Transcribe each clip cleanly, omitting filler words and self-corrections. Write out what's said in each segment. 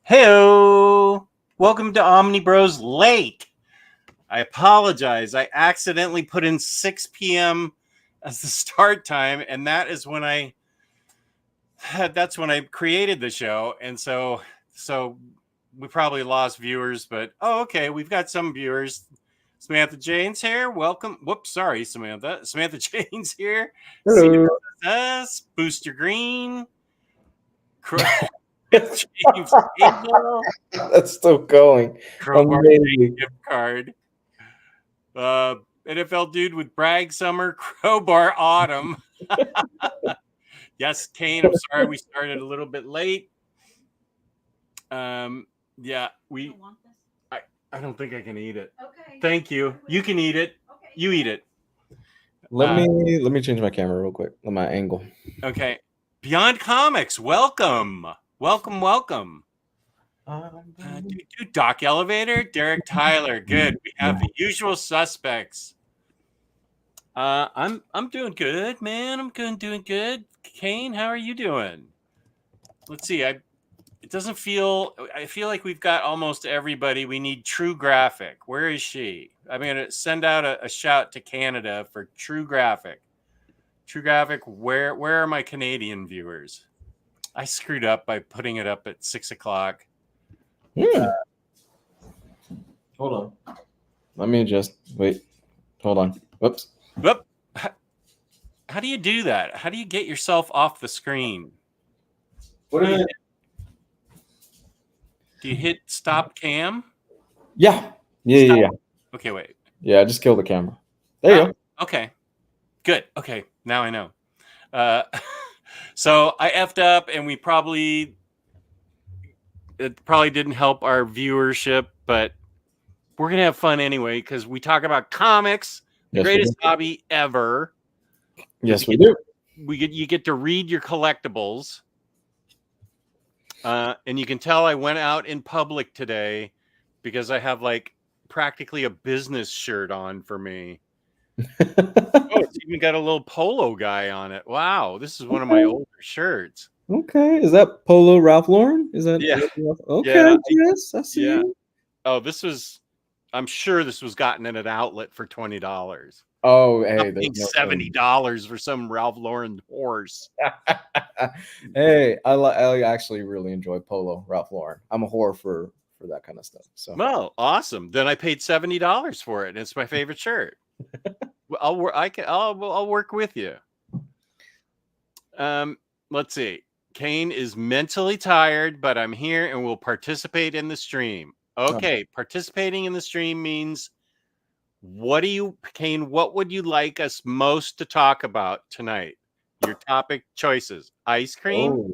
Hello, welcome to OmniBros late. I apologize. I accidentally put in 6 p.m. as the start time, and that's when I created the show, and so we probably lost viewers, but okay, we've got some viewers. Samantha Jane's here. Welcome. Whoops, sorry, Samantha. Samantha Jane's here. Hello. Us, Booster Green. That's still going. Amazing. Gift card. NFL dude with Bragg Summer, Crowbar Autumn. Yes, Kane. I'm sorry we started a little bit late. Yeah, I don't think I can eat it. Okay. Thank you. You can eat it. Okay. You eat it. Let me change my camera real quick. My angle. Okay. Beyond Comics, welcome. Welcome. Doc Elevator, Derek Tyler. Good. We have the usual suspects. I'm doing good, man. I'm doing good. Kane, how are you doing? Let's see. I feel like we've got almost everybody. We need True Graphic. Where is she? I'm gonna send out a shout to Canada for True Graphic. True Graphic, where are my Canadian viewers? I screwed up by putting it up at 6 o'clock. Hold on. Let me just wait. Hold on. Whoops. Whoop. How do you do that? How do you get yourself off the screen? What is it? Do you hit stop cam? Yeah. Okay, wait. Yeah, I just killed the camera. There you go. Okay. Good. Okay. Now I know. So I effed up, and it probably didn't help our viewership, but we're going to have fun anyway, because we talk about comics, the greatest hobby ever. Yes, we do. You get to read your collectibles. And you can tell I went out in public today because I have like practically a business shirt on for me. It's even got a little polo guy on it. Wow, this is one of my older shirts. Okay, is that Polo Ralph Lauren? Is that okay? Yeah. Yes, I see. Yeah. Oh, I'm sure this was gotten in an outlet for $20. Oh, hey, $70 for some Ralph Lauren horse. Hey, I actually really enjoy Polo Ralph Lauren. I'm a whore for that kind of stuff. So, well, awesome. Then I paid $70 for it, and it's my favorite shirt. I'll work with you. Let's see. Kane is mentally tired, but I'm here and will participate in the stream. Okay, participating in the stream means Kane, what would you like us most to talk about tonight? Your topic choices: ice cream,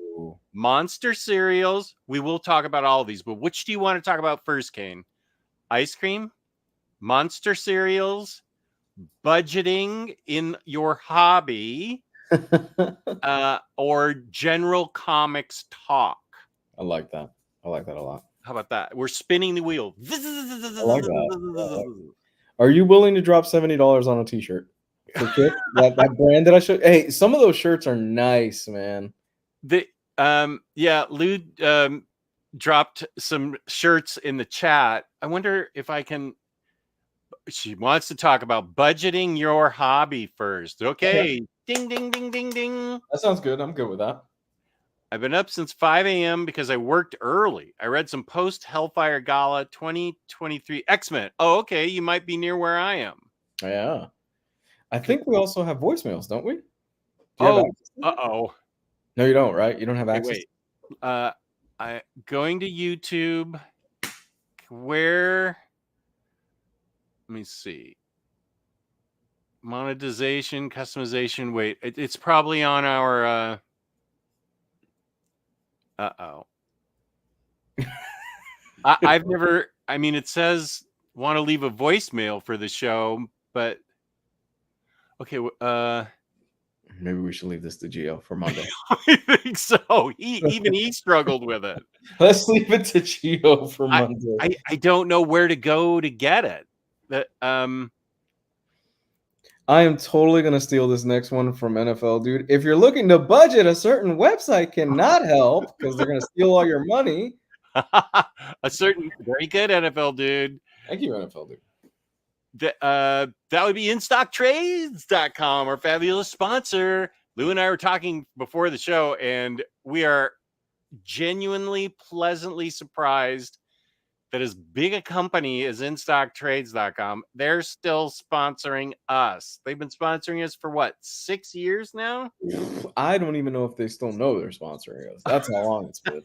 monster cereals. We will talk about all of these, but which do you want to talk about first, Kane? Ice cream, monster cereals, budgeting in your hobby, or general comics talk? I like that. I like that a lot. How about that? We're spinning the wheel. I like that. Are you willing to drop $70 on a t-shirt? that brand that I showed? Hey, some of those shirts are nice, man. Lou dropped some shirts in the chat. I wonder if I can. She wants to talk about budgeting your hobby first. Okay. Ding, ding, ding, ding, ding. That sounds good. I'm good with that. I've been up since 5 a.m. because I worked early. I read some post-Hellfire Gala 2023 X-Men. Oh, okay. You might be near where I am. Yeah. I think we also have voicemails, don't we? Uh-oh. No, you don't, right? You don't have access? Wait. I going to YouTube. Where... Let me see. Monetization, customization. Wait, it's probably on our... Uh-oh. I've never... I mean, it says want to leave a voicemail for the show, but... Okay, maybe we should leave this to Gio for Monday. I think so. He struggled with it. Let's leave it to Gio for Monday. I don't know where to go to get it. I am totally going to steal this next one from NFL, dude. If you're looking to budget, a certain website cannot help because they're going to steal all your money. A certain very good NFL dude. Thank you, NFL dude. That would be InStockTrades.com, our fabulous sponsor. Lou and I were talking before the show, and we are genuinely pleasantly surprised that as big a company as InStockTrades.com, they're still sponsoring us. They've been sponsoring us for what, 6 years now? I don't even know if they still know they're sponsoring us. That's how long it's been.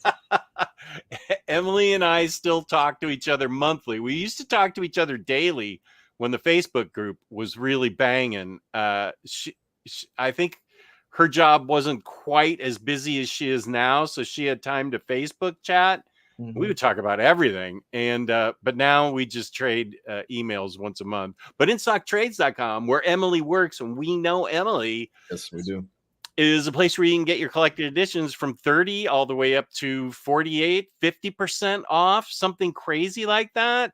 Emily and I still talk to each other monthly. We used to talk to each other daily when the Facebook group was really banging. I think her job wasn't quite as busy as she is now, so she had time to Facebook chat. Mm-hmm. We would talk about everything, and but now we just trade emails once a month. But InStockTrades.com, where Emily works, and we know Emily. Yes, we do. Is a place where you can get your collected editions from 30 all the way up to 48, 50% off, something crazy like that.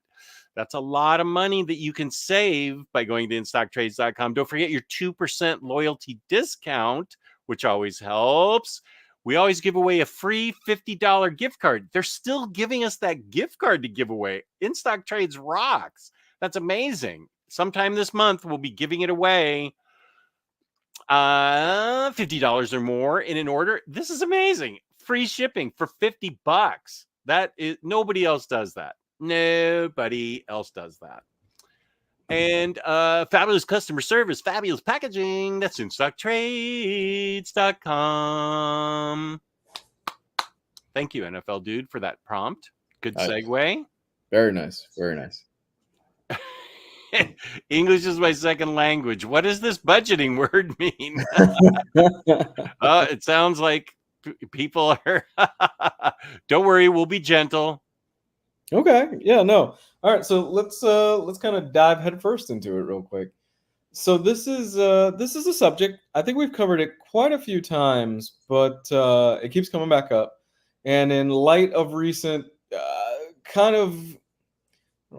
That's a lot of money that you can save by going to InStockTrades.com. Don't forget your 2% loyalty discount, which always helps. We always give away a free $50 gift card. They're still giving us that gift card to give away. InStock Trades rocks. That's amazing. Sometime this month, we'll be giving it away. $50 or more in an order. This is amazing. Free shipping for $50. That is, nobody else does that. Nobody else does that. And fabulous customer service, fabulous packaging. That's InStockTrades.com. Thank you, NFL dude, for that prompt. Good segue. Very nice. Very nice. English is my second language. What does this budgeting word mean? It sounds like people are. Don't worry, we'll be gentle. Okay. Yeah. No. All right. So let's kind of dive headfirst into it real quick. So this is a subject. I think we've covered it quite a few times, but it keeps coming back up. And in light of recent how do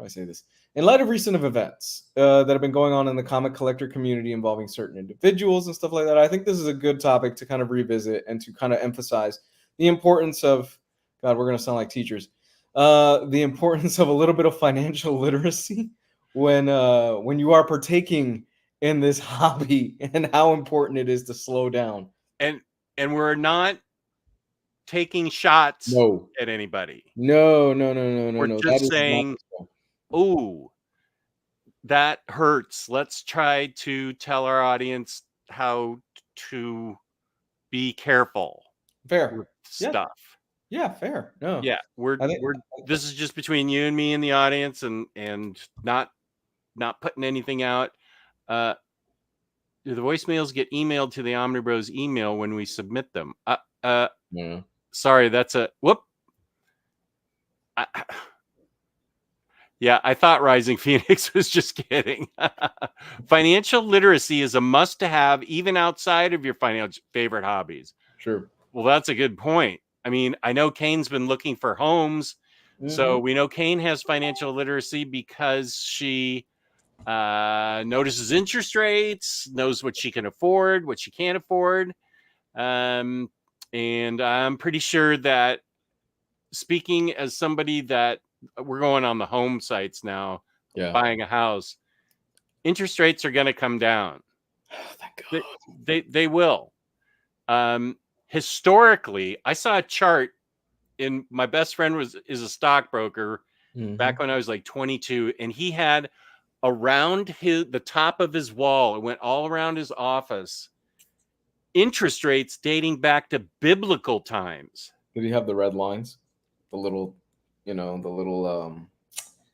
I say this? In light of recent events that have been going on in the comic collector community involving certain individuals and stuff like that, I think this is a good topic to kind of revisit and to kind of emphasize the importance of, God, we're going to sound like teachers, the importance of a little bit of financial literacy when you are partaking in this hobby, and how important it is to slow down. And we're not taking shots at anybody. No. We're just saying, oh, that hurts. Let's try to tell our audience how to be careful. Fair. With stuff. Yeah, fair. No. Yeah, this is just between you and me and the audience, and not putting anything out. Do the voicemails get emailed to the Omnibros email when we submit them? Yeah. Sorry, that's a whoop. Yeah, I thought Rising Phoenix was just kidding. Financial literacy is a must-to-have even outside of your favorite hobbies. Sure. Well, that's a good point. I mean, I know Kane's been looking for homes. Mm-hmm. So we know Kane has financial literacy because she notices interest rates, knows what she can afford, what she can't afford. And I'm pretty sure that, speaking as somebody that we're going on the home sites now, buying a house, interest rates are going to come down. Oh, thank God. They will. Historically, I saw a chart. My best friend is a stockbroker back when I was like 22, and he had around the top of his wall, it went all around his office, interest rates dating back to biblical times. Did he have the red lines? The little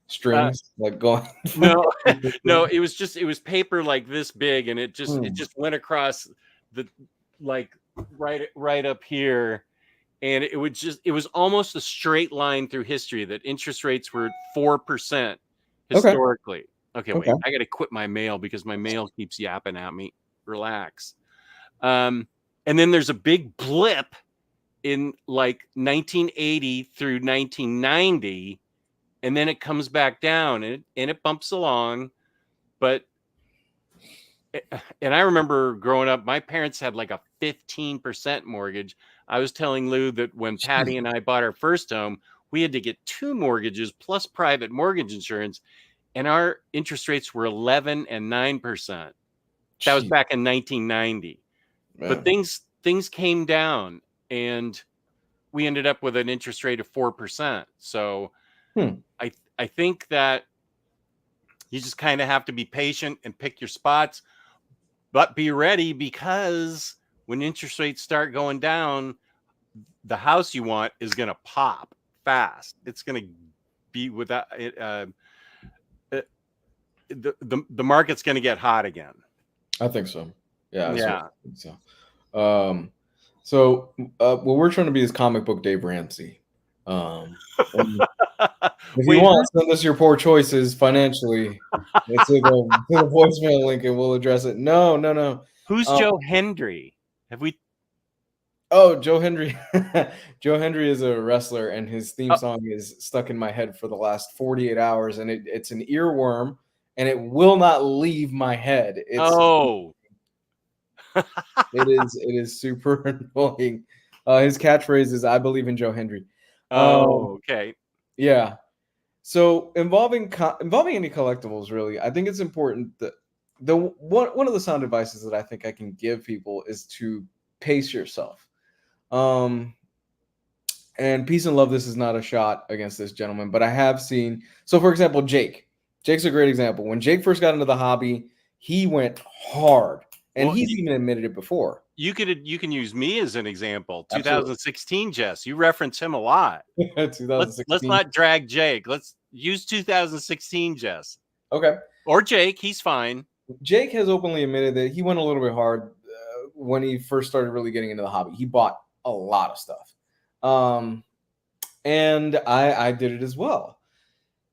strings like going. No, it was paper like this big, and it just went across the, like, right up here, and it was almost a straight line through history that interest rates were 4% historically. Okay, wait, I got to quit my mail because my mail keeps yapping at me. Relax. And then there's a big blip in like 1980 through 1990, and then it comes back down, and it bumps along. And I remember growing up, my parents had like a 15% mortgage. I was telling Lou that when Patty and I bought our first home, we had to get 2 mortgages plus private mortgage insurance, and our interest rates were 11 and 9%. That was Gee, back in 1990. But man. things came down, and we ended up with an interest rate of 4%. So I think that you just kind of have to be patient and pick your spots, but be ready, because when interest rates start going down, the house you want is going to pop fast. It's going to be without it. The market's going to get hot again. I think so. Yeah. Yeah. I think so. So what we're trying to be is comic book Dave Ramsey. And if you want, send us your poor choices financially. It's to the voicemail link, and we'll address it. No. Who's Joe Hendry? Have we? Oh, Joe Hendry. Joe Hendry is a wrestler, and his theme song is stuck in my head for the last 48 hours, and it's an earworm, and it will not leave my head. It is super annoying. His catchphrase is "I believe in Joe Hendry." Okay. Yeah. So involving any collectibles, really, I think it's important that one of the sound advices that I think I can give people is to pace yourself. And peace and love, this is not a shot against this gentleman, but I have seen. So, for example, Jake's a great example. When Jake first got into the hobby, he went hard, and he's even admitted it before. You can use me as an example. 2016 Jess, you reference him a lot. 2016. Let's not drag Jake. Let's use 2016 Jess. Okay. Or Jake, he's fine. Jake has openly admitted that he went a little bit hard when he first started really getting into the hobby. He bought a lot of stuff. And I did it as well.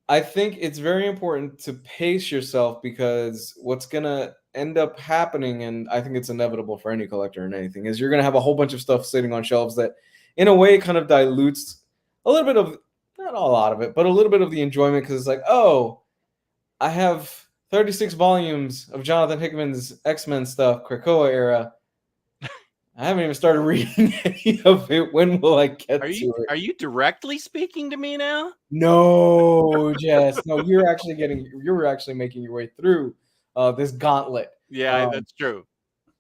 I think it's very important to pace yourself, because what's going to end up happening, and I think it's inevitable for any collector and anything, is you're going to have a whole bunch of stuff sitting on shelves that in a way kind of dilutes a little bit of, not a lot of it, but a little bit of the enjoyment, because it's like, oh, I have 36 volumes of Jonathan Hickman's X-Men stuff, Krakoa era. I haven't even started reading any of it. When will I get to it? Are you directly speaking to me now? No, Jess. No, you're actually making your way through this gauntlet. Yeah, that's true.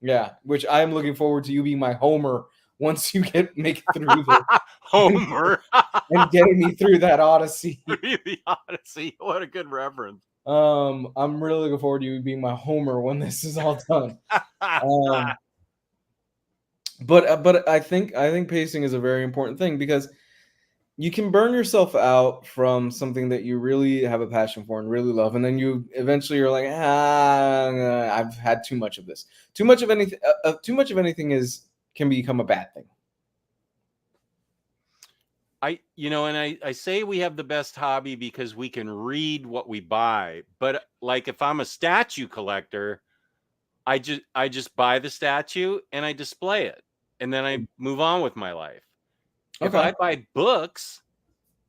Yeah, which I am looking forward to you being my Homer once you make it through the Homer and getting me through that Odyssey. The Odyssey. What a good reference. I'm really looking forward to you being my Homer when this is all done. But I think pacing is a very important thing, because you can burn yourself out from something that you really have a passion for and really love, and then you eventually you're like, I've had too much of this. Too much of anything. Too much of anything can become a bad thing. I say we have the best hobby because we can read what we buy. But like, if I'm a statue collector, I just buy the statue and I display it, and then I move on with my life. Okay. If I buy books,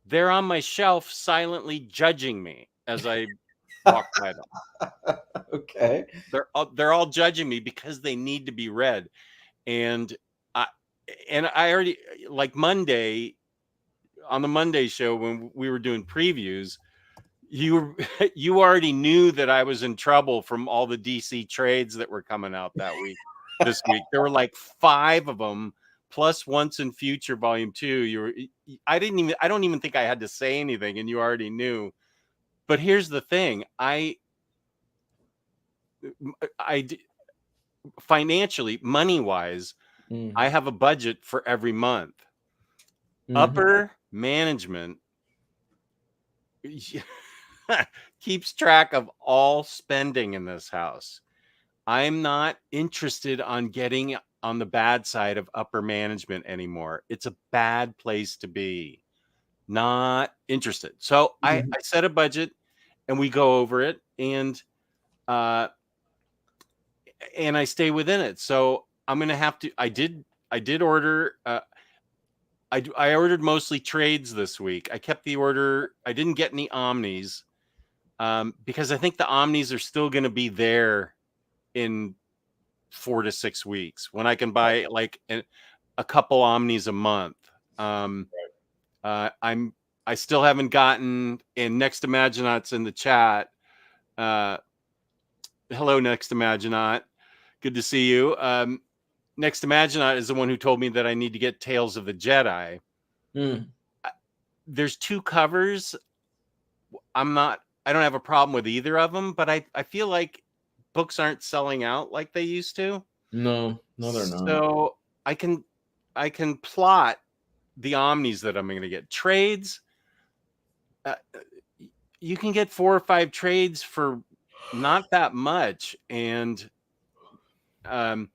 they're on my shelf silently judging me as I walk by them. Okay. They're all judging me because they need to be read. And I already, like, Monday, on the Monday show when we were doing previews, you already knew that I was in trouble from all the DC trades that were coming out this week. There were like 5 of them, plus Once and Future Volume 2. I don't even think I had to say anything, and you already knew. But here's the thing. I financially, money-wise, I have a budget for every month. Upper management keeps track of all spending in this house. I'm not interested on getting on the bad side of upper management anymore. It's a bad place to be. Not interested. So I set a budget, and we go over it, and I stay within it. So I'm gonna have to. I did order. I ordered mostly trades this week. I kept the order. I didn't get any Omnis, because I think the Omnis are still going to be there in 4 to 6 weeks, when I can buy like a couple Omnis a month. I'm I still haven't gotten, and Next Imaginat's in the chat. Hello, Next Imaginaut. Good to see you. Next Imaginaut is the one who told me that I need to get Tales of the Jedi. There's 2 covers. I don't have a problem with either of them, but I feel like books aren't selling out like they used to. No, they're not. So I can plot the omnis that I'm going to get. Trades, you can get 4 or 5 trades for not that much, and are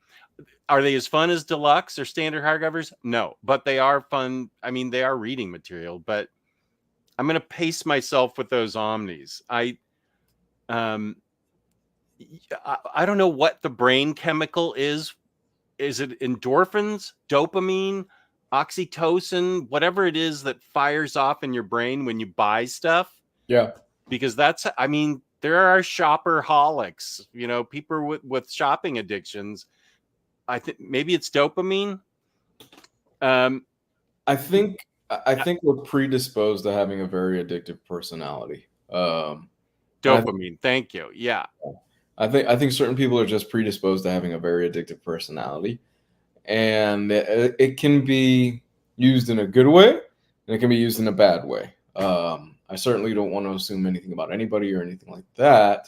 they as fun as deluxe or standard hardcovers? No, but they are fun. I mean, they are reading material, but I'm going to pace myself with those omnis. I don't know what the brain chemical is. Is it endorphins, dopamine, oxytocin, whatever it is that fires off in your brain when you buy stuff? Yeah. Because I mean, there are shopperholics, people with shopping addictions. I think maybe it's dopamine. I think we're predisposed to having a very addictive personality. Dopamine. Thank you. Yeah. I think certain people are just predisposed to having a very addictive personality, and it can be used in a good way, and it can be used in a bad way. I certainly don't want to assume anything about anybody or anything like that.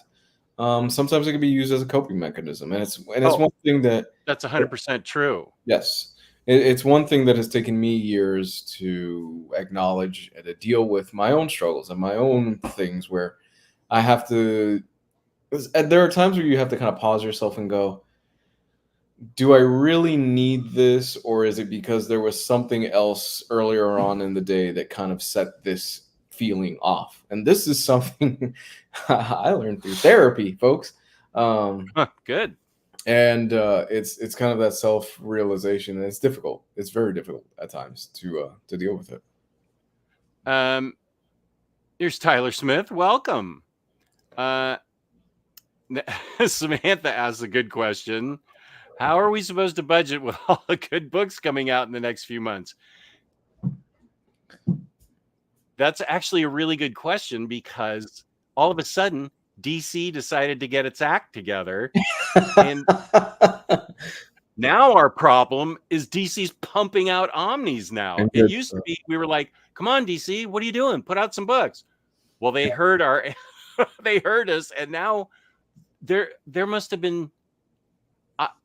Sometimes it can be used as a coping mechanism, and it's one thing that's 100% true. Yes, it's one thing that has taken me years to acknowledge and to deal with my own struggles and my own things where I have to. There are times where you have to kind of pause yourself and go, do I really need this, or is it because there was something else earlier on in the day that kind of set this feeling off? And this is something I learned through therapy, folks. Good. And it's kind of that self-realization, and it's difficult. It's very difficult at times to deal with it. Here's Tyler Smith. Welcome. Samantha asks a good question. How are we supposed to budget with all the good books coming out in the next few months? That's actually a really good question, because all of a sudden DC decided to get its act together. And now our problem is DC's pumping out omnis now. It used to be we were like, come on, DC, what are you doing? Put out some books. Well, they heard they heard us, and now there must have been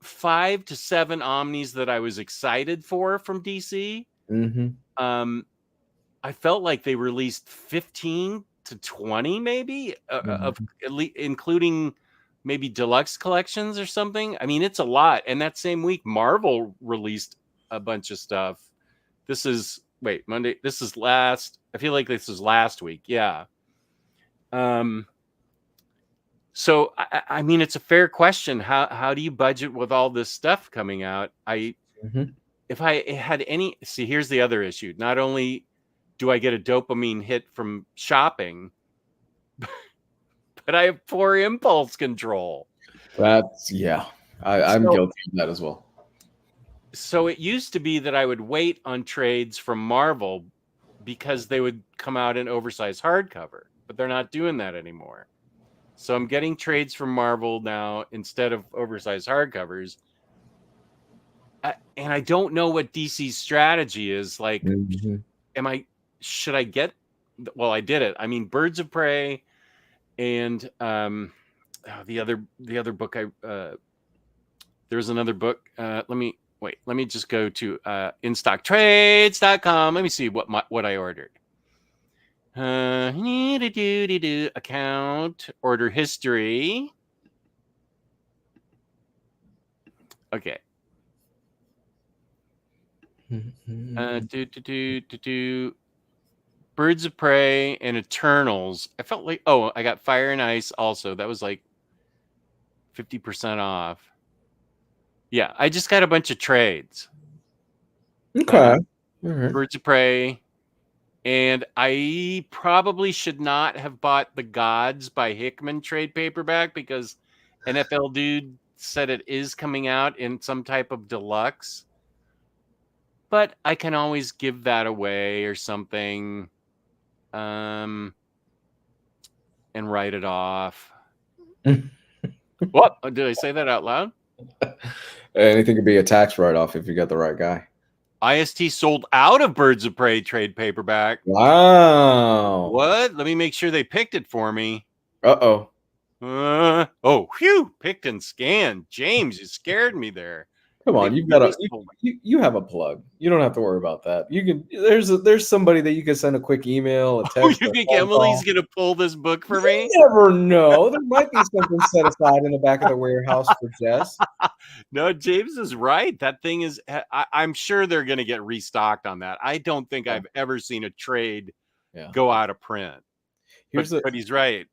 5 to 7 omnis that I was excited for from DC. Mm-hmm. I felt like they released 15 to 20, maybe, of including maybe deluxe collections or something. I mean, it's a lot. And that same week, Marvel released a bunch of stuff. Monday. This is I feel like this is last week. Yeah. So, I mean, it's a fair question. How do you budget with all this stuff coming out? If I had here's the other issue. Not only do I get a dopamine hit from shopping, but I have poor impulse control. I'm guilty of that as well. So it used to be that I would wait on trades from Marvel because they would come out in oversized hardcover, but they're not doing that anymore. So I'm getting trades from Marvel now instead of oversized hardcovers. And I don't know what DC's strategy is. Like, should I get, well, I did it. I mean, Birds of Prey and the other book, there's another book. Let me just go to instocktrades.com. Let me see what I ordered. Account, order history. Okay. Birds of Prey and Eternals. I felt like, I got Fire and Ice also. That was like 50% off. Yeah, I just got a bunch of trades. Okay. Birds of Prey. And I probably should not have bought The Gods by Hickman trade paperback, because NFL Dude said it is coming out in some type of deluxe. But I can always give that away or something. and write it off. What? Did I say that out loud? Anything could be a tax write-off if you got the right guy. IST sold out of Birds of Prey trade paperback. Wow. What? Let me make sure they picked it for me. Uh-oh. Oh, phew! Picked and scanned. James, you scared me there. Come on, They you've got really sold- you have a plug. You don't have to worry about that. You can there's somebody that you can send a quick email, a Oh, text, you or a think phone Emily's call. gonna pull this book for me? You never know. There might be something set aside in the back of the warehouse for Jess. No, James is right. That thing is. I'm sure they're gonna get restocked on that. I don't think I've ever seen a trade Yeah. go out of print. Here's But he's right.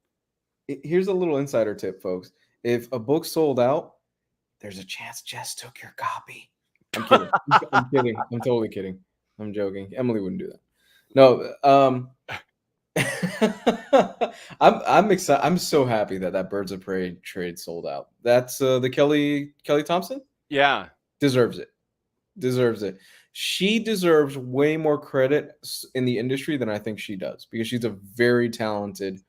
Here's a little insider tip, folks. If a book sold out, there's a chance Jess took your copy. I'm kidding. I'm kidding. I'm totally kidding. I'm joking. Emily wouldn't do that. No, I'm excited. I'm so happy that Birds of Prey trade sold out. That's the Kelly Thompson. Yeah. Deserves it. Deserves it. She deserves way more credit in the industry than I think she does, because she's a very talented,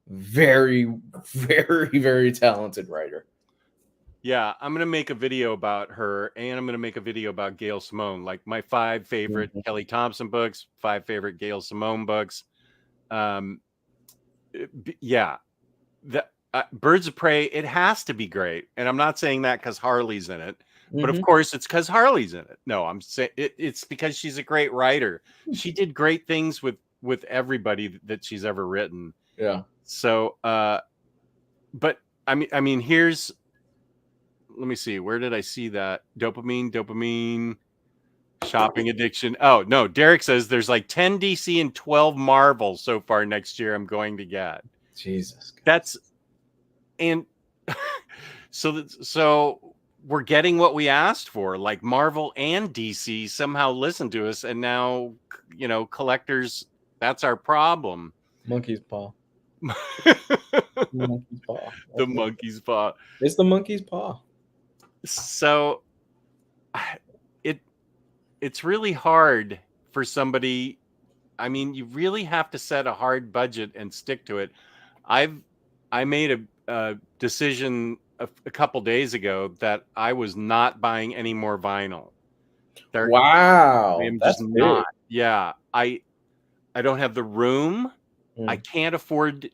very, very, very talented writer. Yeah, I'm gonna make a video about her, and I'm gonna make a video about Gail Simone, like my 5 favorite Kelly Thompson books, 5 favorite Gail Simone books. Yeah, the Birds of Prey, it has to be great, and I'm not saying that because Harley's in it, but of course it's because Harley's in it. No, I'm saying it's because she's a great writer. She did great things with everybody that she's ever written. Yeah. So, but I mean, here's. Let me see. Where did I see that? Dopamine, shopping addiction. Oh, no. Derek says there's like 10 DC and 12 Marvel so far next year I'm going to get. Jesus. That's and so we're getting what we asked for. Like Marvel and DC somehow listened to us, and now collectors, that's our problem. Monkey's paw. Monkey's paw. The monkey's paw. It's the monkey's paw. So it's really hard for somebody. I mean, you really have to set a hard budget and stick to it. I made a decision a couple days ago that I was not buying any more vinyl. Wow, I'm that's just big. not. Yeah, I don't have the room. I can't afford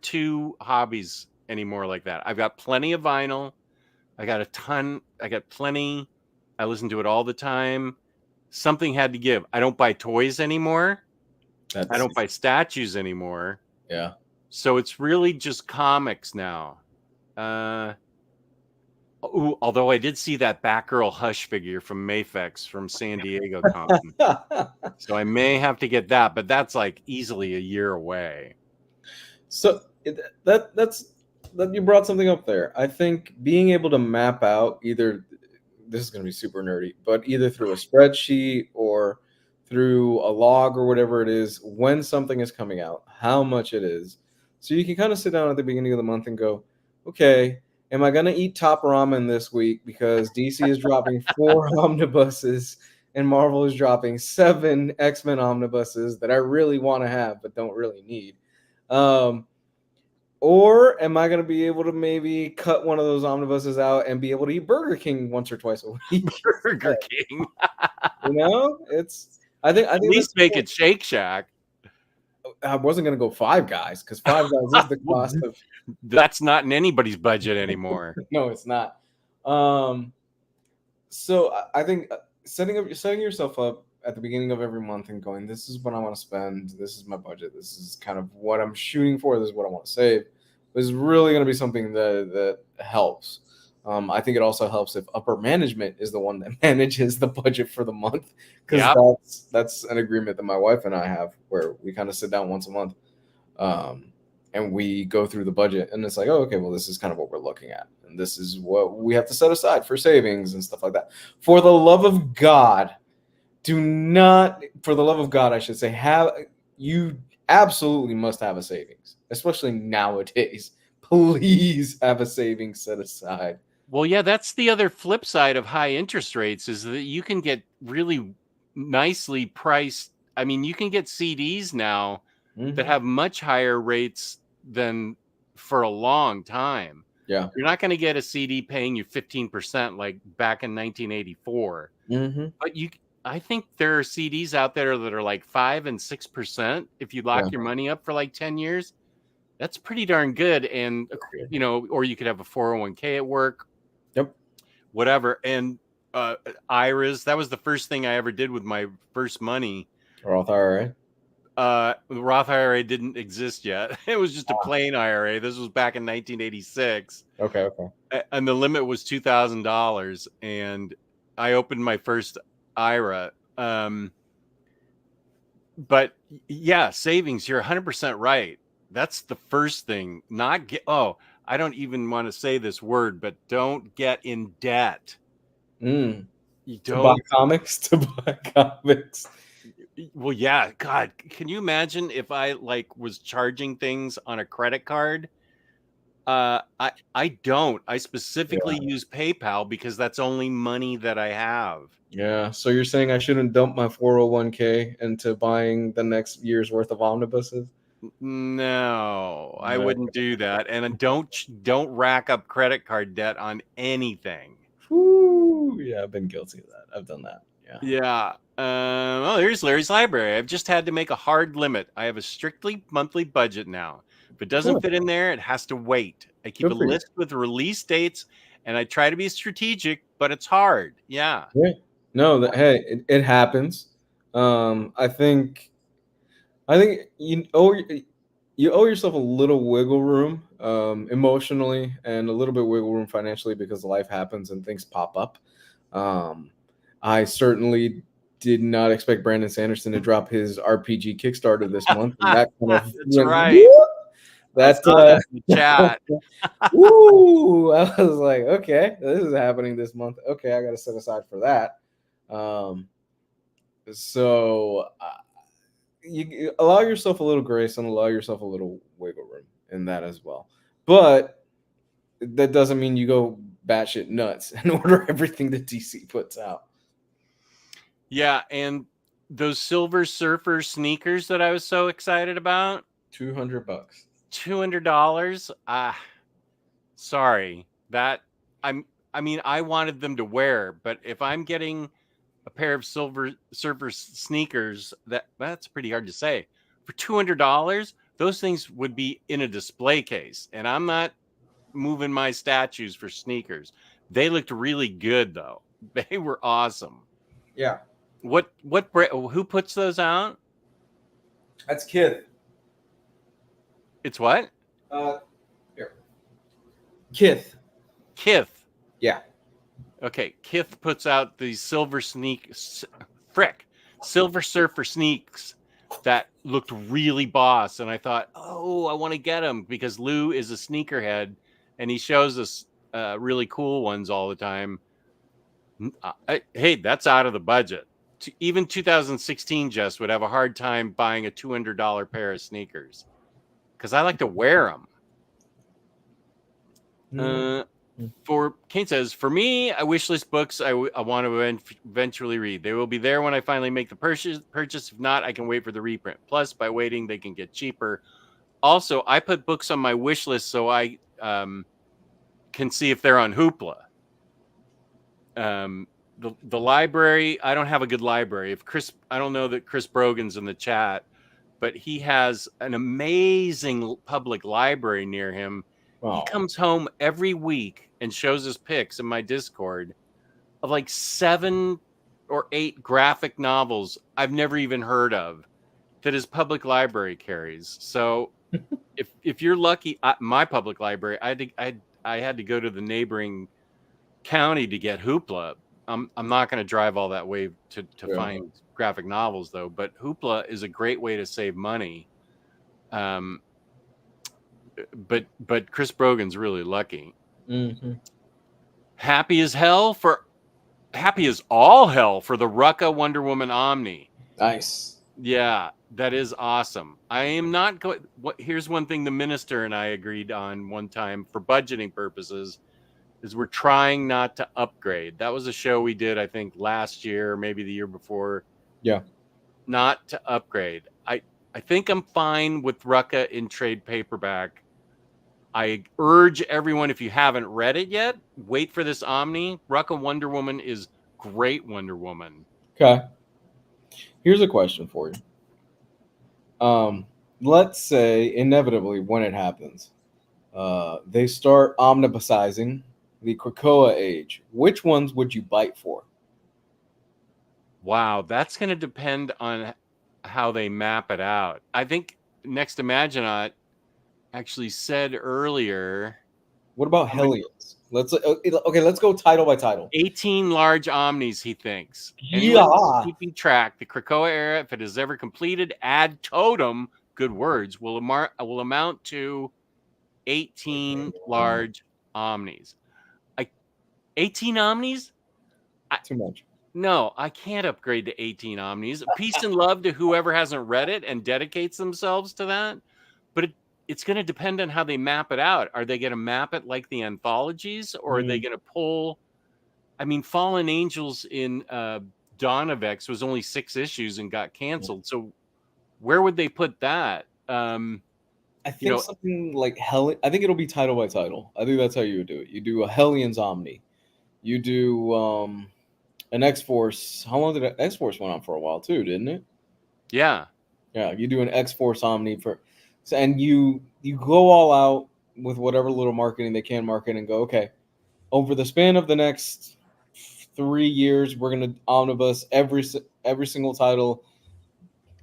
2 hobbies anymore like that. I've got plenty of vinyl. I got a ton. I got plenty. I listen to it all the time. Something had to give. I don't buy toys anymore. I don't buy statues anymore. Yeah. So it's really just comics now. Although I did see that Batgirl Hush figure from Mafex from San Diego Con. So I may have to get that, but that's like easily a year away. So that's you brought something up there. I think being able to map out either, this is going to be super nerdy, but either through a spreadsheet or through a log or whatever it is, when something is coming out, how much it is. So you can kind of sit down at the beginning of the month and go, okay, am I going to eat top ramen this week because DC is dropping 4 omnibuses and Marvel is dropping 7 X-Men omnibuses that I really want to have but don't really need? Or am I going to be able to maybe cut one of those omnibuses out and be able to eat Burger King once or twice a week? Burger King. I think at least make it Shake Shack. I wasn't going to go Five Guys because Five Guys is the cost of. That's not in anybody's budget anymore. No, it's not. So I think setting yourself up at the beginning of every month and going, this is what I want to spend. This is my budget. This is kind of what I'm shooting for. This is what I want to save. This is really going to be something that helps. I think it also helps if upper management is the one that manages the budget for the month, because that's an agreement that my wife and I have where we kind of sit down once a month and we go through the budget, and it's like, oh, okay, well, this is kind of what we're looking at, and this is what we have to set aside for savings and stuff like that. For the love of God, I should say, you absolutely must have a savings, especially nowadays. Please have a savings set aside. Well, yeah, that's the other flip side of high interest rates, is that you can get really nicely priced. I mean, you can get CDs now that have much higher rates than for a long time. Yeah. You're not going to get a CD paying you 15% like back in 1984. But I think there are CDs out there that are like 5 and 6% if you lock your money up for like 10 years. That's pretty darn good. And you know, or you could have a 401k at work. Yep. Whatever. And IRAs, that was the first thing I ever did with my first money. Roth IRA. The Roth IRA didn't exist yet. It was just a plain IRA. This was back in 1986. Okay. And the limit was $2,000. And I opened my first IRA. But yeah, savings, you're 100% right. That's the first thing. Not get, I don't even want to say this word, but don't get in debt. You don't to buy comics. Well, yeah, God, can you imagine if I like was charging things on a credit card? I don't. I specifically use PayPal because that's only money that I have. Yeah. So you're saying I shouldn't dump my 401k into buying the next year's worth of omnibuses? No, I wouldn't do that. And don't rack up credit card debt on anything. Whew, yeah, I've been guilty of that. I've done that. Yeah. Oh, here's Larry's library. I've just had to make a hard limit. I have a strictly monthly budget now. If it doesn't fit in there, it has to wait. I keep a list with release dates, and I try to be strategic, but it's hard. Yeah. No, hey, it happens. I think you owe yourself a little wiggle room, emotionally, and a little bit wiggle room financially because life happens and things pop up. I certainly did not expect Brandon Sanderson to drop his RPG Kickstarter this month. And that kind of that's right. That's in the chat. Woo! I was like, okay, this is happening this month. Okay, I got to set aside for that. So you allow yourself a little grace and allow yourself a little wiggle room in that as well. But that doesn't mean you go batshit nuts and order everything that DC puts out. Yeah, and those Silver Surfer sneakers that I was so excited about, $200. $200. Sorry. That I mean, I wanted them to wear, but if I'm getting a pair of Silver Surfer sneakers, that's pretty hard to say. For $200, those things would be in a display case, and I'm not moving my statues for sneakers. They looked really good though. They were awesome. Yeah. Who puts those out? That's Kith. It's what? Here. Kith. Yeah. Okay. Kith puts out these Silver Surfer sneaks that looked really boss. And I thought, I want to get them because Lou is a sneakerhead and he shows us really cool ones all the time. Hey, that's out of the budget. Even 2016 Jess would have a hard time buying a $200 pair of sneakers because I like to wear them. For Kate says, for me, I wishlist books I want to eventually read. They will be there when I finally make the purchase. If not, I can wait for the reprint. Plus, by waiting, they can get cheaper. Also, I put books on my wish list so I can see if they're on Hoopla. The library, I don't have a good library. I don't know that Chris Brogan's in the chat, but he has an amazing public library near him. Wow. He comes home every week and shows us pics in my Discord of like 7 or 8 graphic novels I've never even heard of that his public library carries. So if you're lucky, my public library, I had to go to the neighboring county to get Hoopla. I'm not going to drive all that way to find graphic novels though, but Hoopla is a great way to save money. But Chris Brogan's really lucky. Happy as all hell for the Rucka Wonder Woman Omni. Nice. Yeah, that is awesome. I am not going. Here's one thing the minister and I agreed on one time for budgeting purposes. Is we're trying not to upgrade. That was a show we did, I think, last year, maybe the year before. Yeah. Not to upgrade. I think I'm fine with Rucka in trade paperback. I urge everyone, if you haven't read it yet, wait for this Omni. Rucka Wonder Woman is great Wonder Woman. Okay. Here's a question for you. Let's say inevitably when it happens, they start omnibusizing the Krakoa age. Which ones would you bite for? Wow, that's going to depend on how they map it out. I think Next Imaginaut actually said earlier. What about Hellions? Let's go title by title. 18 large omnis, he thinks. Yeah. Anyone keeping track, the Krakoa era, if it is ever completed, ad totem, good words, will amount to 18 large omnis. 18 omnis? Too much. No, I can't upgrade to 18 omnis. Peace and love to whoever hasn't read it and dedicates themselves to that. But it's going to depend on how they map it out. Are they going to map it like the anthologies, or are they going to pull? I mean, Fallen Angels in Dawn of X was only 6 issues and got canceled. So where would they put that? I think something like I think it'll be title by title. I think that's how you would do it. You do a Hellions Omni. You do an X-Force. How long did X-Force went on for a while too, didn't it? Yeah. Yeah, you do an X-Force Omni and you go all out with whatever little marketing they can market and go, okay, over the span of the next 3 years, we're going to omnibus every single title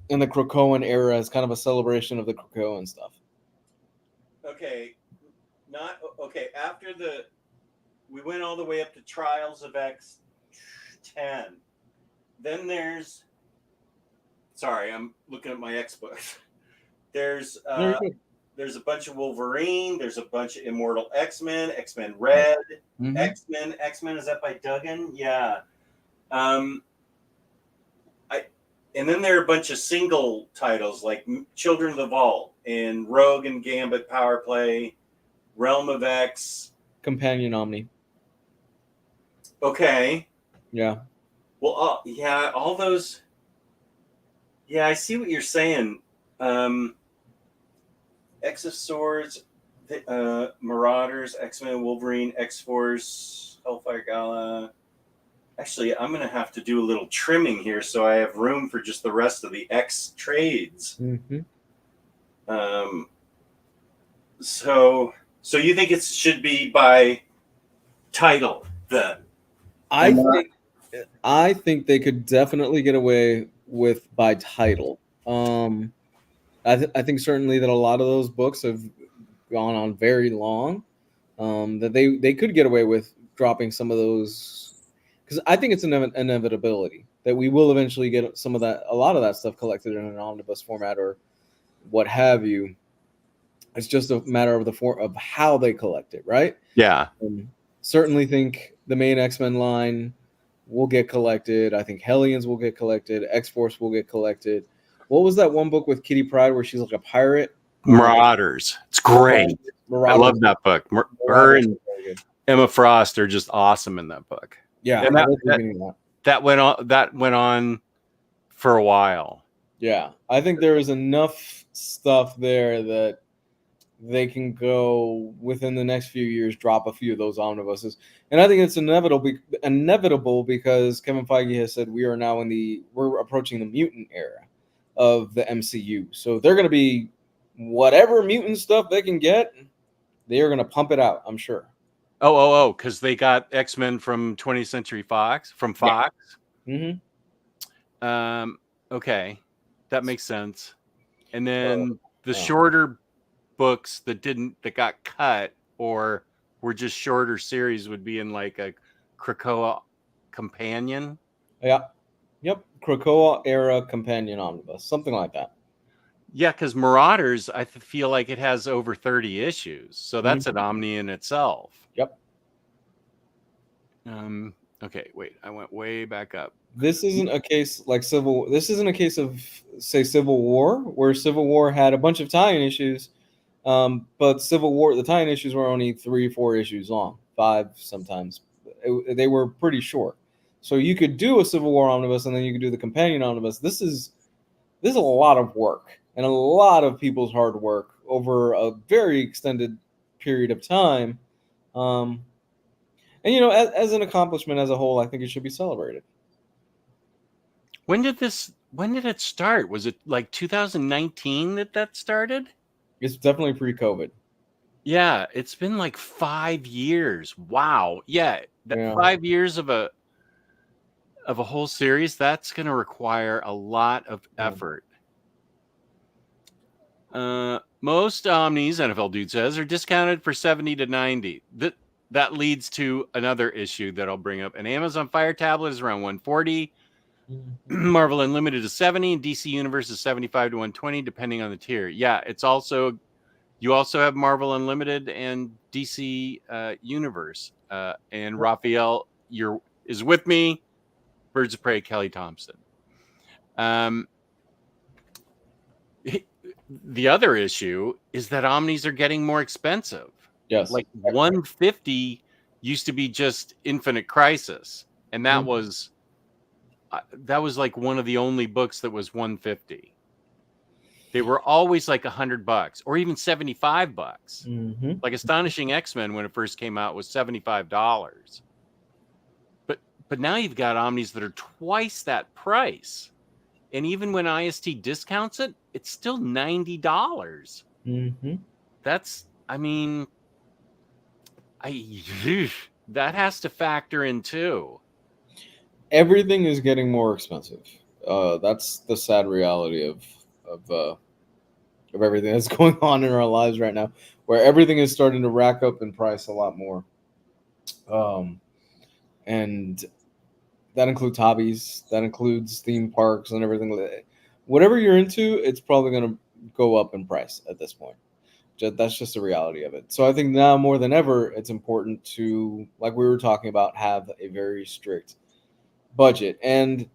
in the Krakoan era as kind of a celebration of the Krakoan stuff. Okay. After we went all the way up to Trials of X10. Then there's, sorry, I'm looking at my X books. There's a bunch of Wolverine. There's a bunch of Immortal X-Men, X-Men Red, X-Men. Is that by Duggan? Yeah. And then there are a bunch of single titles like Children of the Vault and Rogue and Gambit Power Play, Realm of X, Companion Omni. Okay. Yeah. Well, all those. Yeah, I see what you're saying. X of Swords, Marauders, X-Men, Wolverine, X-Force, Hellfire Gala. Actually, I'm going to have to do a little trimming here so I have room for just the rest of the X trades. Mm-hmm. So you think it should be by title then? I think they could definitely get away with by title. I think certainly that a lot of those books have gone on very long. That they could get away with dropping some of those, because I think it's an inevitability that we will eventually get a lot of that stuff collected in an omnibus format or what have you. It's just a matter of the form of how they collect it, right? Yeah. Certainly think the main X-Men line will get collected. I think Hellions will get collected. X-Force will get collected. What was that one book with Kitty Pryde where she's like a pirate? Marauders. It's great. Marauders. I love that book. Her and Emma Frost are just awesome in that book. Yeah, and that went on for a while. Yeah, I think there is enough stuff there that they can go within the next few years, drop a few of those omnibuses, and I think it's inevitable because Kevin Feige has said we're approaching the mutant era of the MCU, so they're going to be whatever mutant stuff they can get, they are going to pump it out, I'm sure. Because they got X-Men from 20th Century Fox, from Fox. Yeah. Mm-hmm. Okay, that makes sense. And then the shorter books that got cut or were just shorter series would be in like a Krakoa companion. Yeah. Yep. Krakoa era companion omnibus, something like that. Yeah, because Marauders, I feel like it has over 30 issues, so that's an Omni in itself. Yep. Okay, wait, I went way back up. This isn't a case like This isn't a case of, say, Civil War, where Civil War had a bunch of tie-in issues, but Civil War, the tie-in issues were only 3-4 issues long, 5 sometimes. They were pretty short, so you could do a Civil War omnibus and then you could do the companion omnibus. This is a lot of work. and a lot of people's hard work over a very extended period of time. And as an accomplishment as a whole, I think it should be celebrated. When did it start? Was it like 2019 that started? It's definitely pre-COVID. Yeah, it's been like 5 years. Wow. Yeah, that Yeah. 5 years of a whole series, that's going to require a lot of effort. Most Omnis, NFL Dude says, are discounted for 70 to 90. That leads to another issue that I'll bring up. An Amazon Fire tablet is around 140. Marvel Unlimited is 70, and DC Universe is 75 to 120, depending on the tier. Yeah, you also have Marvel Unlimited and DC Universe. And Raphael is with me. Birds of Prey, Kelly Thompson. The other issue is that Omnis are getting more expensive. Yes. Like 150 used to be just Infinite Crisis, and that was like one of the only books that was 150. They were always like $100 or even $75. Like Astonishing X-Men when it first came out was $75. But now you've got Omnis that are twice that price. And even when IST discounts it, it's still $90. That's, I mean, that has to factor in too. Everything is getting more expensive. That's the sad reality of everything that's going on in our lives right now, where everything is starting to rack up in price a lot more. And that includes hobbies, that includes theme parks and everything. Whatever you're into, it's probably going to go up in price at this point. That's just the reality of it. So I think now more than ever, it's important to, like we were talking about, have a very strict budget. And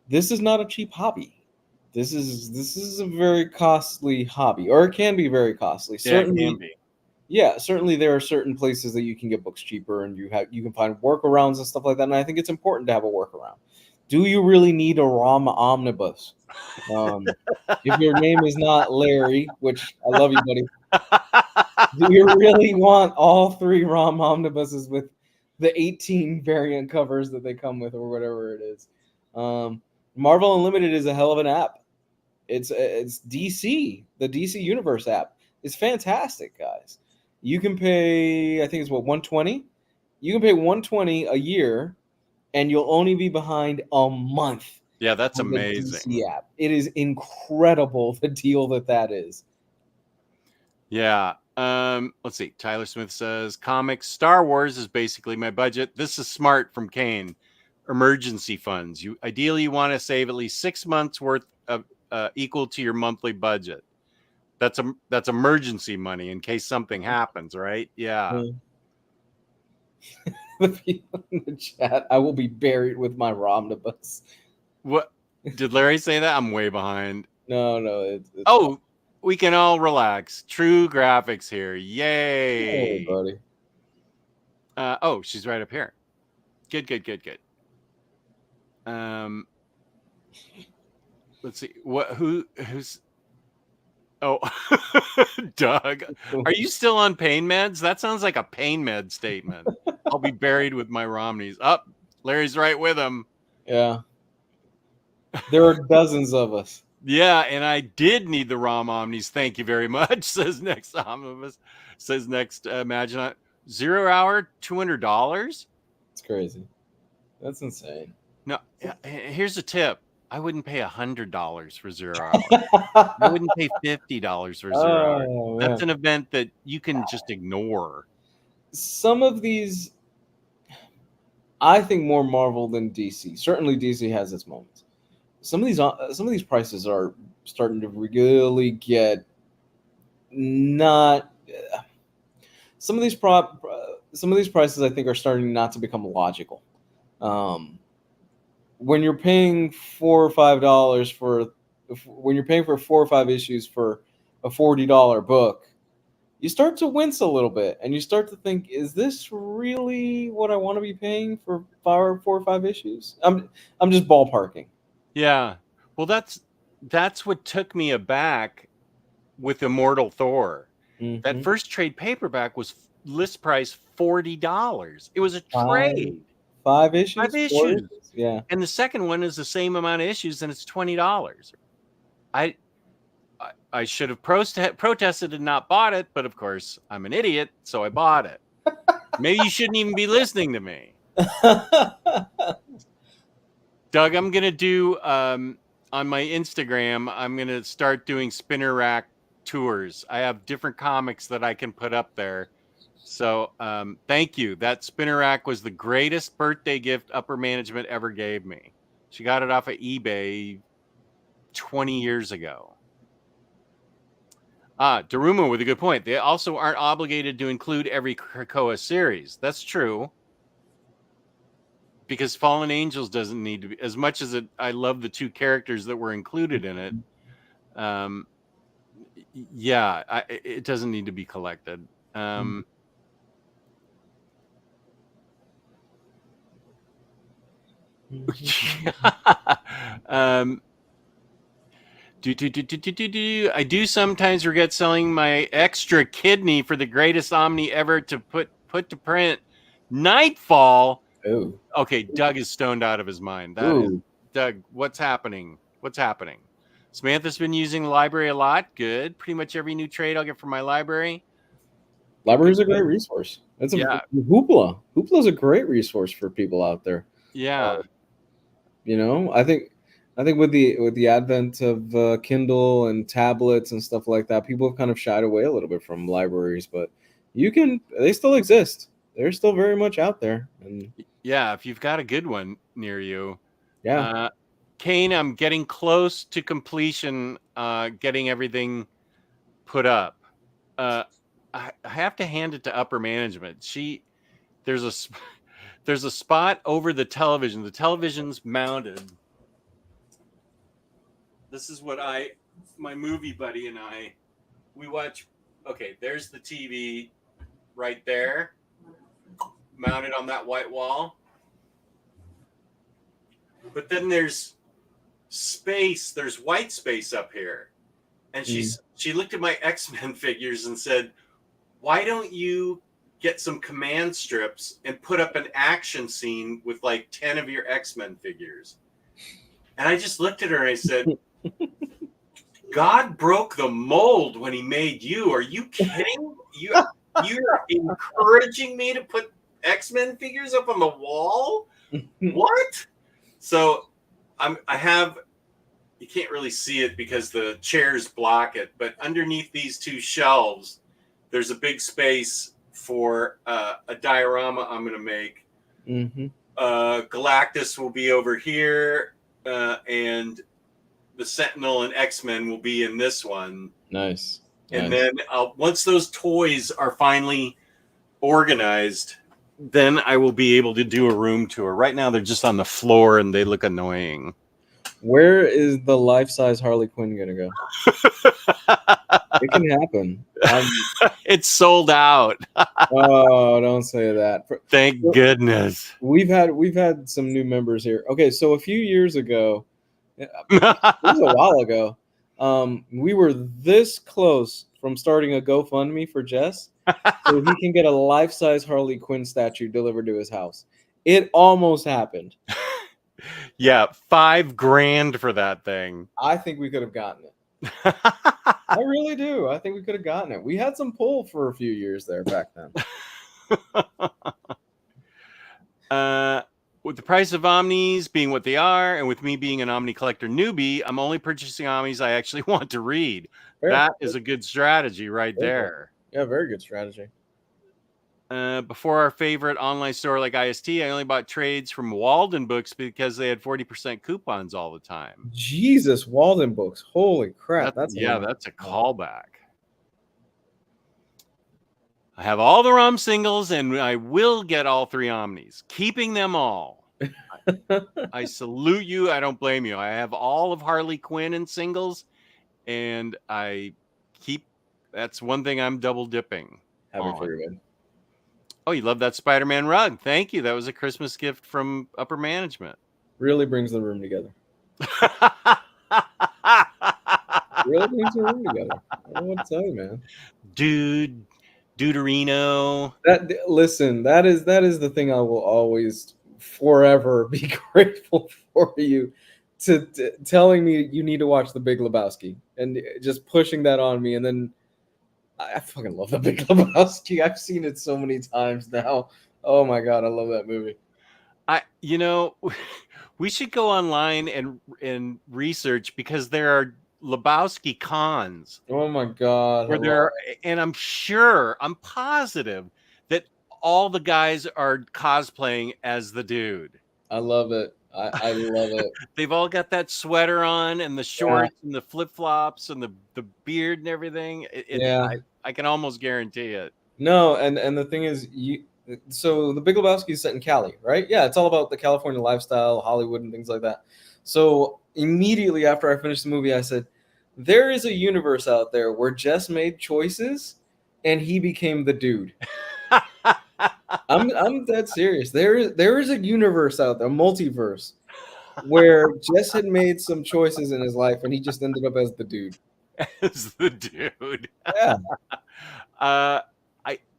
this is not a cheap hobby. This is a very costly hobby, or it can be very costly. Yeah, it can be. Yeah, certainly there are certain places that you can get books cheaper, and you can find workarounds and stuff like that. And I think it's important to have a workaround. Do you really need a ROM omnibus? If your name is not Larry, which I love you, buddy, do you really want all 3 ROM omnibuses with the 18 variant covers that they come with, or whatever it is? Marvel Unlimited is a hell of an app. It's DC, the DC Universe app is fantastic, guys. You can pay, I think it's $120. You can pay $120 a year, and you'll only be behind a month. Yeah, that's amazing. The DC app. It is incredible, the deal that is. Yeah. Let's see. Tyler Smith says, comics, Star Wars is basically my budget. This is smart from Kane. Emergency funds. You ideally want to save at least 6 months worth of equal to your monthly budget. That's emergency money in case something happens, right? Yeah. The people in the chat, I will be buried with my Romnibus. What did Larry say that? I'm way behind. No. Oh, we can all relax. True graphics here. Yay. Hey, buddy. Oh, she's right up here. Good. Let's see. Who's Oh, Doug, are you still on pain meds? That sounds like a pain med statement. I'll be buried with my Romneys. Up, Larry's right with him. Yeah. There are dozens of us. Yeah, and I did need the ROM Omnis. Thank you very much. Says next Omnibus. Says next Imagine 0 hour, $200. It's crazy. That's insane. No, here's a tip. I wouldn't pay $100 for 0 hour. I wouldn't pay $50 for 0 hour. That's an event that you can just ignore. Some of these, I think, more Marvel than DC. Certainly, DC has its moments. Some of these prices are starting to really get not. Some of these prices, I think, are starting not to become logical. When you're paying $4 or $5 when you're paying for 4 or 5 issues for a $40 book, you start to wince a little bit, and you start to think, is this really what I want to be paying for 4 or 5 issues? I'm just ballparking. Yeah. Well, that's that's what took me aback with Immortal Thor. That first trade paperback was list price $40. It was a trade. 5 issues? 5 issues. Yeah. And the second one is the same amount of issues, and it's $20. I should have protested and not bought it, but of course I'm an idiot, so I bought it. Maybe you shouldn't even be listening to me. Doug, I'm gonna do on my Instagram, I'm gonna start doing spinner rack tours. I have different comics that I can put up there. So thank you. That spinner rack was the greatest birthday gift upper management ever gave me. She got it off of eBay 20 years ago. Daruma with a good point. They also aren't obligated to include every Krakoa series. That's true. Because Fallen Angels doesn't need to be, as much as I love the 2 characters that were included in it. It doesn't need to be collected. I do sometimes regret selling my extra kidney for the greatest Omni ever to put to print. Nightfall. Ooh. Okay, Doug is stoned out of his mind. That is, Doug, what's happening? What's happening? Samantha's been using the library a lot. Good. Pretty much every new trade I'll get from my library. Library's a great resource. It's Hoopla. Hoopla's a great resource for people out there. Yeah. I think with the advent of Kindle and tablets and stuff like that, people have kind of shied away a little bit from libraries, but they still exist. They're still very much out there. And yeah, if you've got a good one near you. Yeah. Kane, I'm getting close to completion, getting everything put up. I have to hand it to upper management. There's a spot over the television. The television's mounted. This is what my movie buddy and we watch. Okay, there's the TV right there, mounted on that white wall. But then there's space. There's white space up here. And she looked at my X-Men figures and said, "Why don't you get some command strips and put up an action scene with like 10 of your X-Men figures?" And I just looked at her and I said, "God broke the mold when he made you. Are you kidding? You're encouraging me to put X-Men figures up on the wall? What?" So you can't really see it because the chairs block it, but underneath these 2 shelves, there's a big space for a diorama I'm going to make. Galactus will be over here, and the Sentinel and X-Men will be in this one. Nice. And then once those toys are finally organized, then I will be able to do a room tour. Right now, they're just on the floor and they look annoying. Where is the life-size Harley Quinn going to go? It can happen. It's sold out. Oh, don't say that. Thank goodness. We've had some new members here. Okay, so a few years ago, it was a while ago, we were this close from starting a GoFundMe for Jess so he can get a life-size Harley Quinn statue delivered to his house. It almost happened. Yeah, $5,000 for that thing. I think we could have gotten it. I really do. I think we could have gotten it. We had some pull for a few years there back then. With the price of Omnis being what they are, and with me being an Omni collector newbie, I'm only purchasing Omnis I actually want to read. That is a good strategy right there. Yeah, very good strategy. Before our favorite online store like IST, I only bought trades from Walden Books because they had 40% coupons all the time. Jesus, Walden Books. Holy crap. That's a callback. I have all the ROM singles, and I will get all 3 Omnis, keeping them all. I salute you. I don't blame you. I have all of Harley Quinn in singles, and that's one thing I'm double dipping. Happy for you, man. Oh, you love that Spider-Man rug. Thank you. That was a Christmas gift from upper management. Really brings the room together. Really brings a room together. I don't know what to tell you, man. Deuterino. Listen, that is the thing I will always forever be grateful for you to telling me you need to watch The Big Lebowski and just pushing that on me. And then I fucking love The Big Lebowski. I've seen it so many times now. Oh my god, I love that movie. We should go online and research, because there are Lebowski cons Oh my god, where and I'm positive that all the guys are cosplaying as the dude. I love it. I love it. They've all got that sweater on and the Yeah, shorts and the flip flops and the beard and everything. yeah. I can almost guarantee it. No, and the thing is, so The Big Lebowski is set in Cali, right? Yeah, it's all about the California lifestyle, Hollywood, and things like that. So immediately after I finished the movie, I said, there is a universe out there where Jess made choices, and he became the dude. I'm dead serious. There is a universe out there, a multiverse, where Jess had made some choices in his life, and he just ended up as the dude. As the dude. Yeah.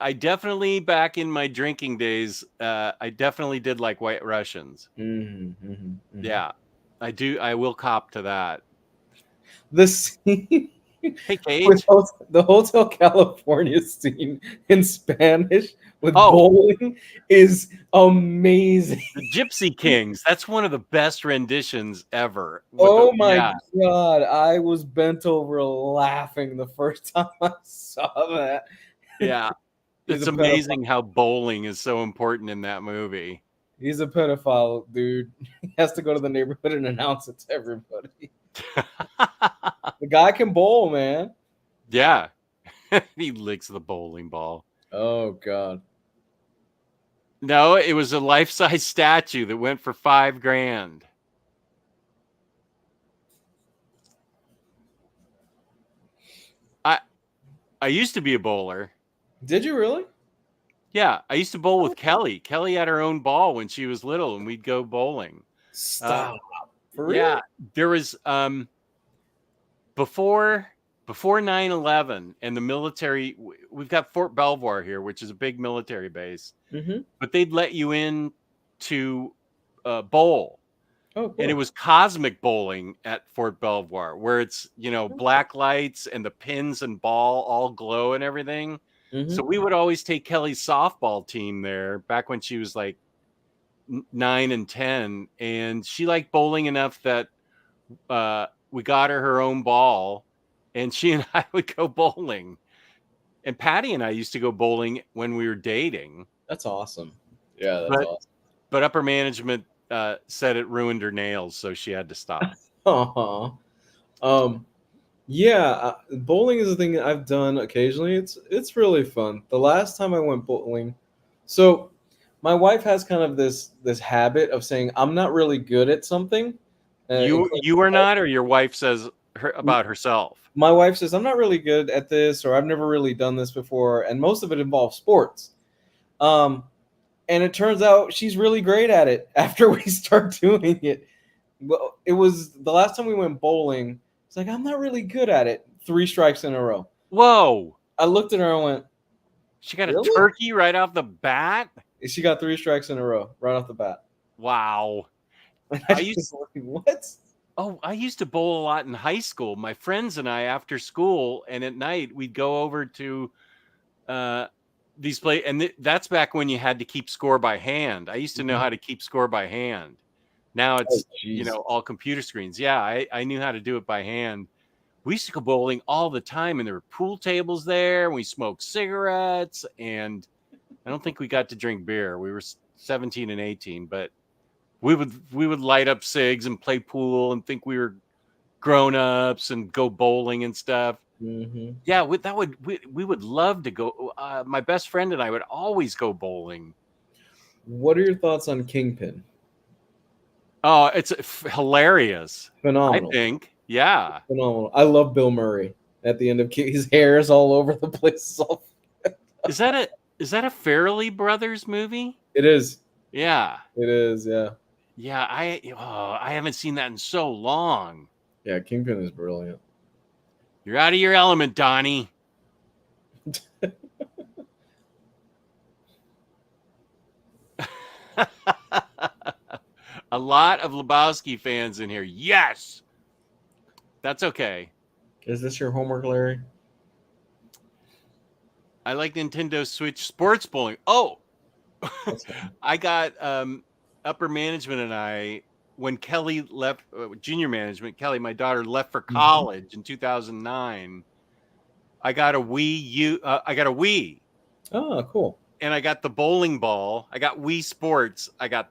I definitely, back in my drinking days, I definitely did like White Russians. Mm-hmm, mm-hmm, mm-hmm. Yeah, I do. I will cop to that. The scene Hey, Kate. with the Hotel California scene in Spanish with Oh. bowling is amazing. The Gypsy Kings. That's one of the best renditions ever. Oh my god, I was bent over laughing the first time I saw that. Yeah. It's amazing how bowling is so important in that movie. He's a pedophile, dude. He has to go to the neighborhood and announce it to everybody. The guy can bowl, man. Yeah. He licks the bowling ball. Oh god. No, it was a life-size statue that went for $5,000. I used to be a bowler. Did you really? Yeah, I used to bowl with Kelly. Kelly had her own ball when she was little, and we'd go bowling. Stop. For real? Yeah, there was before 9/11 and the military. We've got Fort Belvoir here, which is a big military base. Mm-hmm. But they'd let you in to bowl. Oh, cool. And it was cosmic bowling at Fort Belvoir, where it's, black lights and the pins and ball all glow and everything. Mm-hmm. So we would always take Kelly's softball team there back when she was like 9 and 10. And she liked bowling enough that we got her own ball, and she and I would go bowling. And Patty and I used to go bowling when we were dating. That's awesome. Yeah, that's awesome. But upper management said it ruined her nails, so she had to stop. Yeah, bowling is a thing that I've done occasionally. It's really fun. The last time I went bowling, so my wife has kind of this habit of saying I'm not really good at something. You are not, or your wife says about herself? My wife says I'm not really good at this, or I've never really done this before, and most of it involves sports. And it turns out she's really great at it after we start doing it. Well, it was the last time we went bowling. It's like, I'm not really good at it. 3 strikes in a row. Whoa. I looked at her and went, she got a turkey right off the bat? She got 3 strikes in a row right off the bat. Wow. What? Oh, I used to bowl a lot in high school. My friends and I, after school and at night, we'd go over to these play, and that's back when you had to keep score by hand. I used to know how to keep score by hand. Now it's all computer screens. Yeah, I knew how to do it by hand. We used to go bowling all the time, and there were pool tables there. And we smoked cigarettes, and I don't think we got to drink beer. We were 17 and 18, but we would light up cigs and play pool and think we were grown-ups and go bowling and stuff. Mm-hmm. Yeah, we would love to go. My best friend and I would always go bowling. What are your thoughts on Kingpin? Oh, it's hilarious. Phenomenal. I think. Yeah. Phenomenal. I love Bill Murray at the end of his hair is all over the place. Is that a Farrelly Brothers movie? It is. Yeah. It is, yeah. Yeah, I haven't seen that in so long. Yeah, Kingpin is brilliant. You're out of your element, Donnie. A lot of Lebowski fans in here. Yes. That's okay. Is this your homework, Larry? I like Nintendo Switch sports bowling. Oh, I got upper management and I, when Kelly left, junior management, Kelly, my daughter, left for college in 2009. I got a Wii I got a Wii. Oh, cool. And I got the bowling ball. I got Wii Sports. I got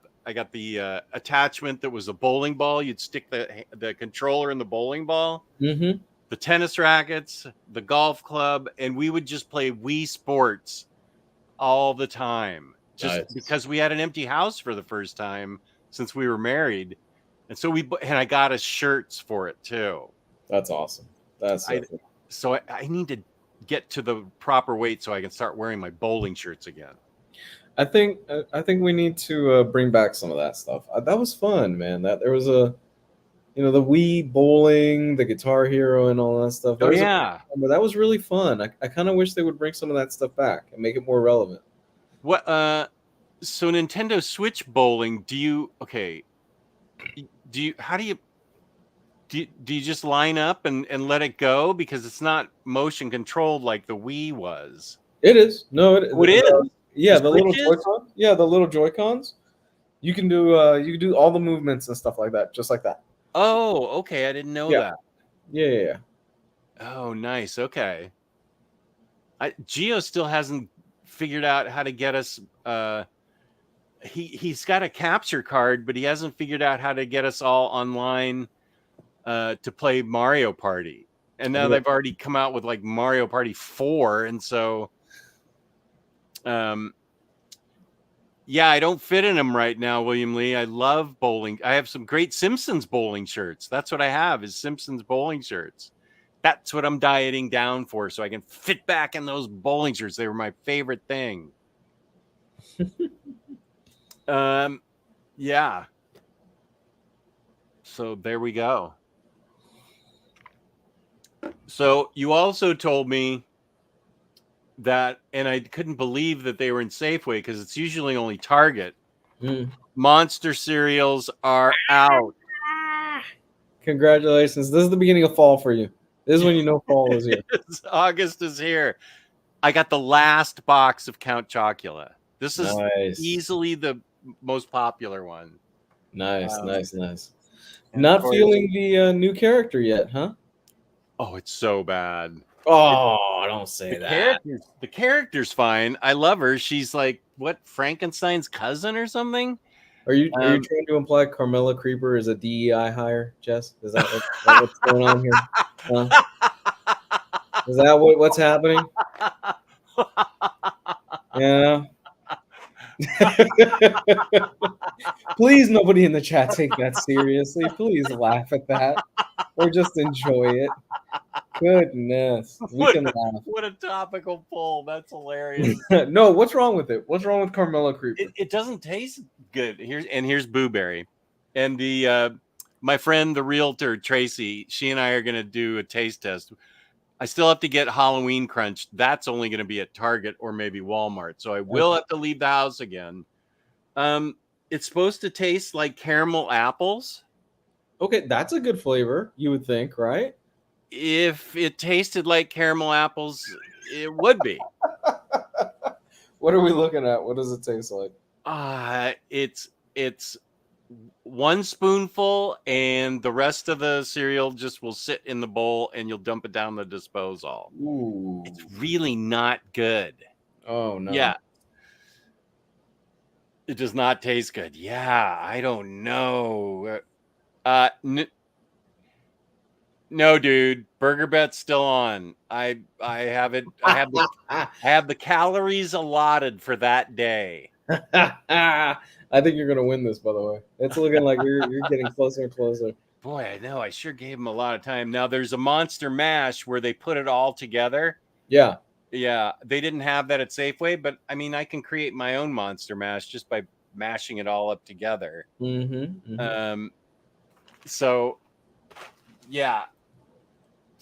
the attachment that was a bowling ball. You'd stick the controller in the bowling ball. Mm-hmm. The tennis rackets, the golf club, and we would just play Wii Sports all the time. Just because we had an empty house for the first time since we were married. And so I got us shirts for it too. That's awesome. So I need to get to the proper weight so I can start wearing my bowling shirts again. I think we need to bring back some of that stuff. That was fun, man. That there was the Wii bowling, the Guitar Hero, and all that stuff. That that was really fun. I kind of wish they would bring some of that stuff back and make it more relevant. What? So Nintendo Switch bowling. How do you just line up and let it go, because it's not motion controlled like the Wii was? It is. No, it is. Yeah, the little Joy-Cons. Yeah, the little Joy-Cons. You can do all the movements and stuff like that, just like that. Oh, okay. I didn't know that. Yeah. Oh, nice. Okay. Gio still hasn't figured out how to get us. He's got a capture card, but he hasn't figured out how to get us all online to play Mario Party. And now they've already come out with like Mario Party 4, and so I don't fit in them right now, William Lee. I love bowling. I have some great Simpsons bowling shirts. That's what I have, is Simpsons bowling shirts. That's what I'm dieting down for, so I can fit back in those bowling shirts. They were my favorite thing. Yeah. So there we go. So you also told me that, and I couldn't believe that they were in Safeway, because it's usually only Target. Monster cereals are out. Congratulations. This is the beginning of fall for you. This is when you know fall is here. August is here. I got the last box of Count Chocula. This is easily the most popular one. Nice. Not feeling the new character yet, huh? Oh, it's so bad. Oh, don't say that. The character's fine. I love her. She's like, what, Frankenstein's cousin or something? Are you trying to imply Carmela Creeper is a DEI hire, Jess? Is that what's going on here? Is that what's happening? Yeah. Please, nobody in the chat take that seriously. Please laugh at that or just enjoy it. Goodness, we can laugh. What a topical pull! That's hilarious. No, what's wrong with it? What's wrong with Carmela Creeper? It doesn't taste good. Here's Booberry, and my friend the realtor Tracy. She and I are gonna do a taste test. I still have to get Halloween Crunch. That's only going to be at Target or maybe Walmart. So I will have to leave the house again. It's supposed to taste like caramel apples. Okay, that's a good flavor, you would think, right? If it tasted like caramel apples, it would be. What are we looking at? What does it taste like? It's one spoonful, and the rest of the cereal just will sit in the bowl, and you'll dump it down the disposal. Ooh. It's really not good. Oh, no. Yeah. It does not taste good. Yeah, I don't know. No, dude. Burger Bet's still on. I have it. I have the calories allotted for that day. I think you're gonna win this, by the way. It's looking like you're getting closer and closer. Boy, I know. I sure gave him a lot of time. Now there's a Monster Mash where they put it all together. Yeah. They didn't have that at Safeway, but I mean, I can create my own Monster Mash just by mashing it all up together. So, yeah.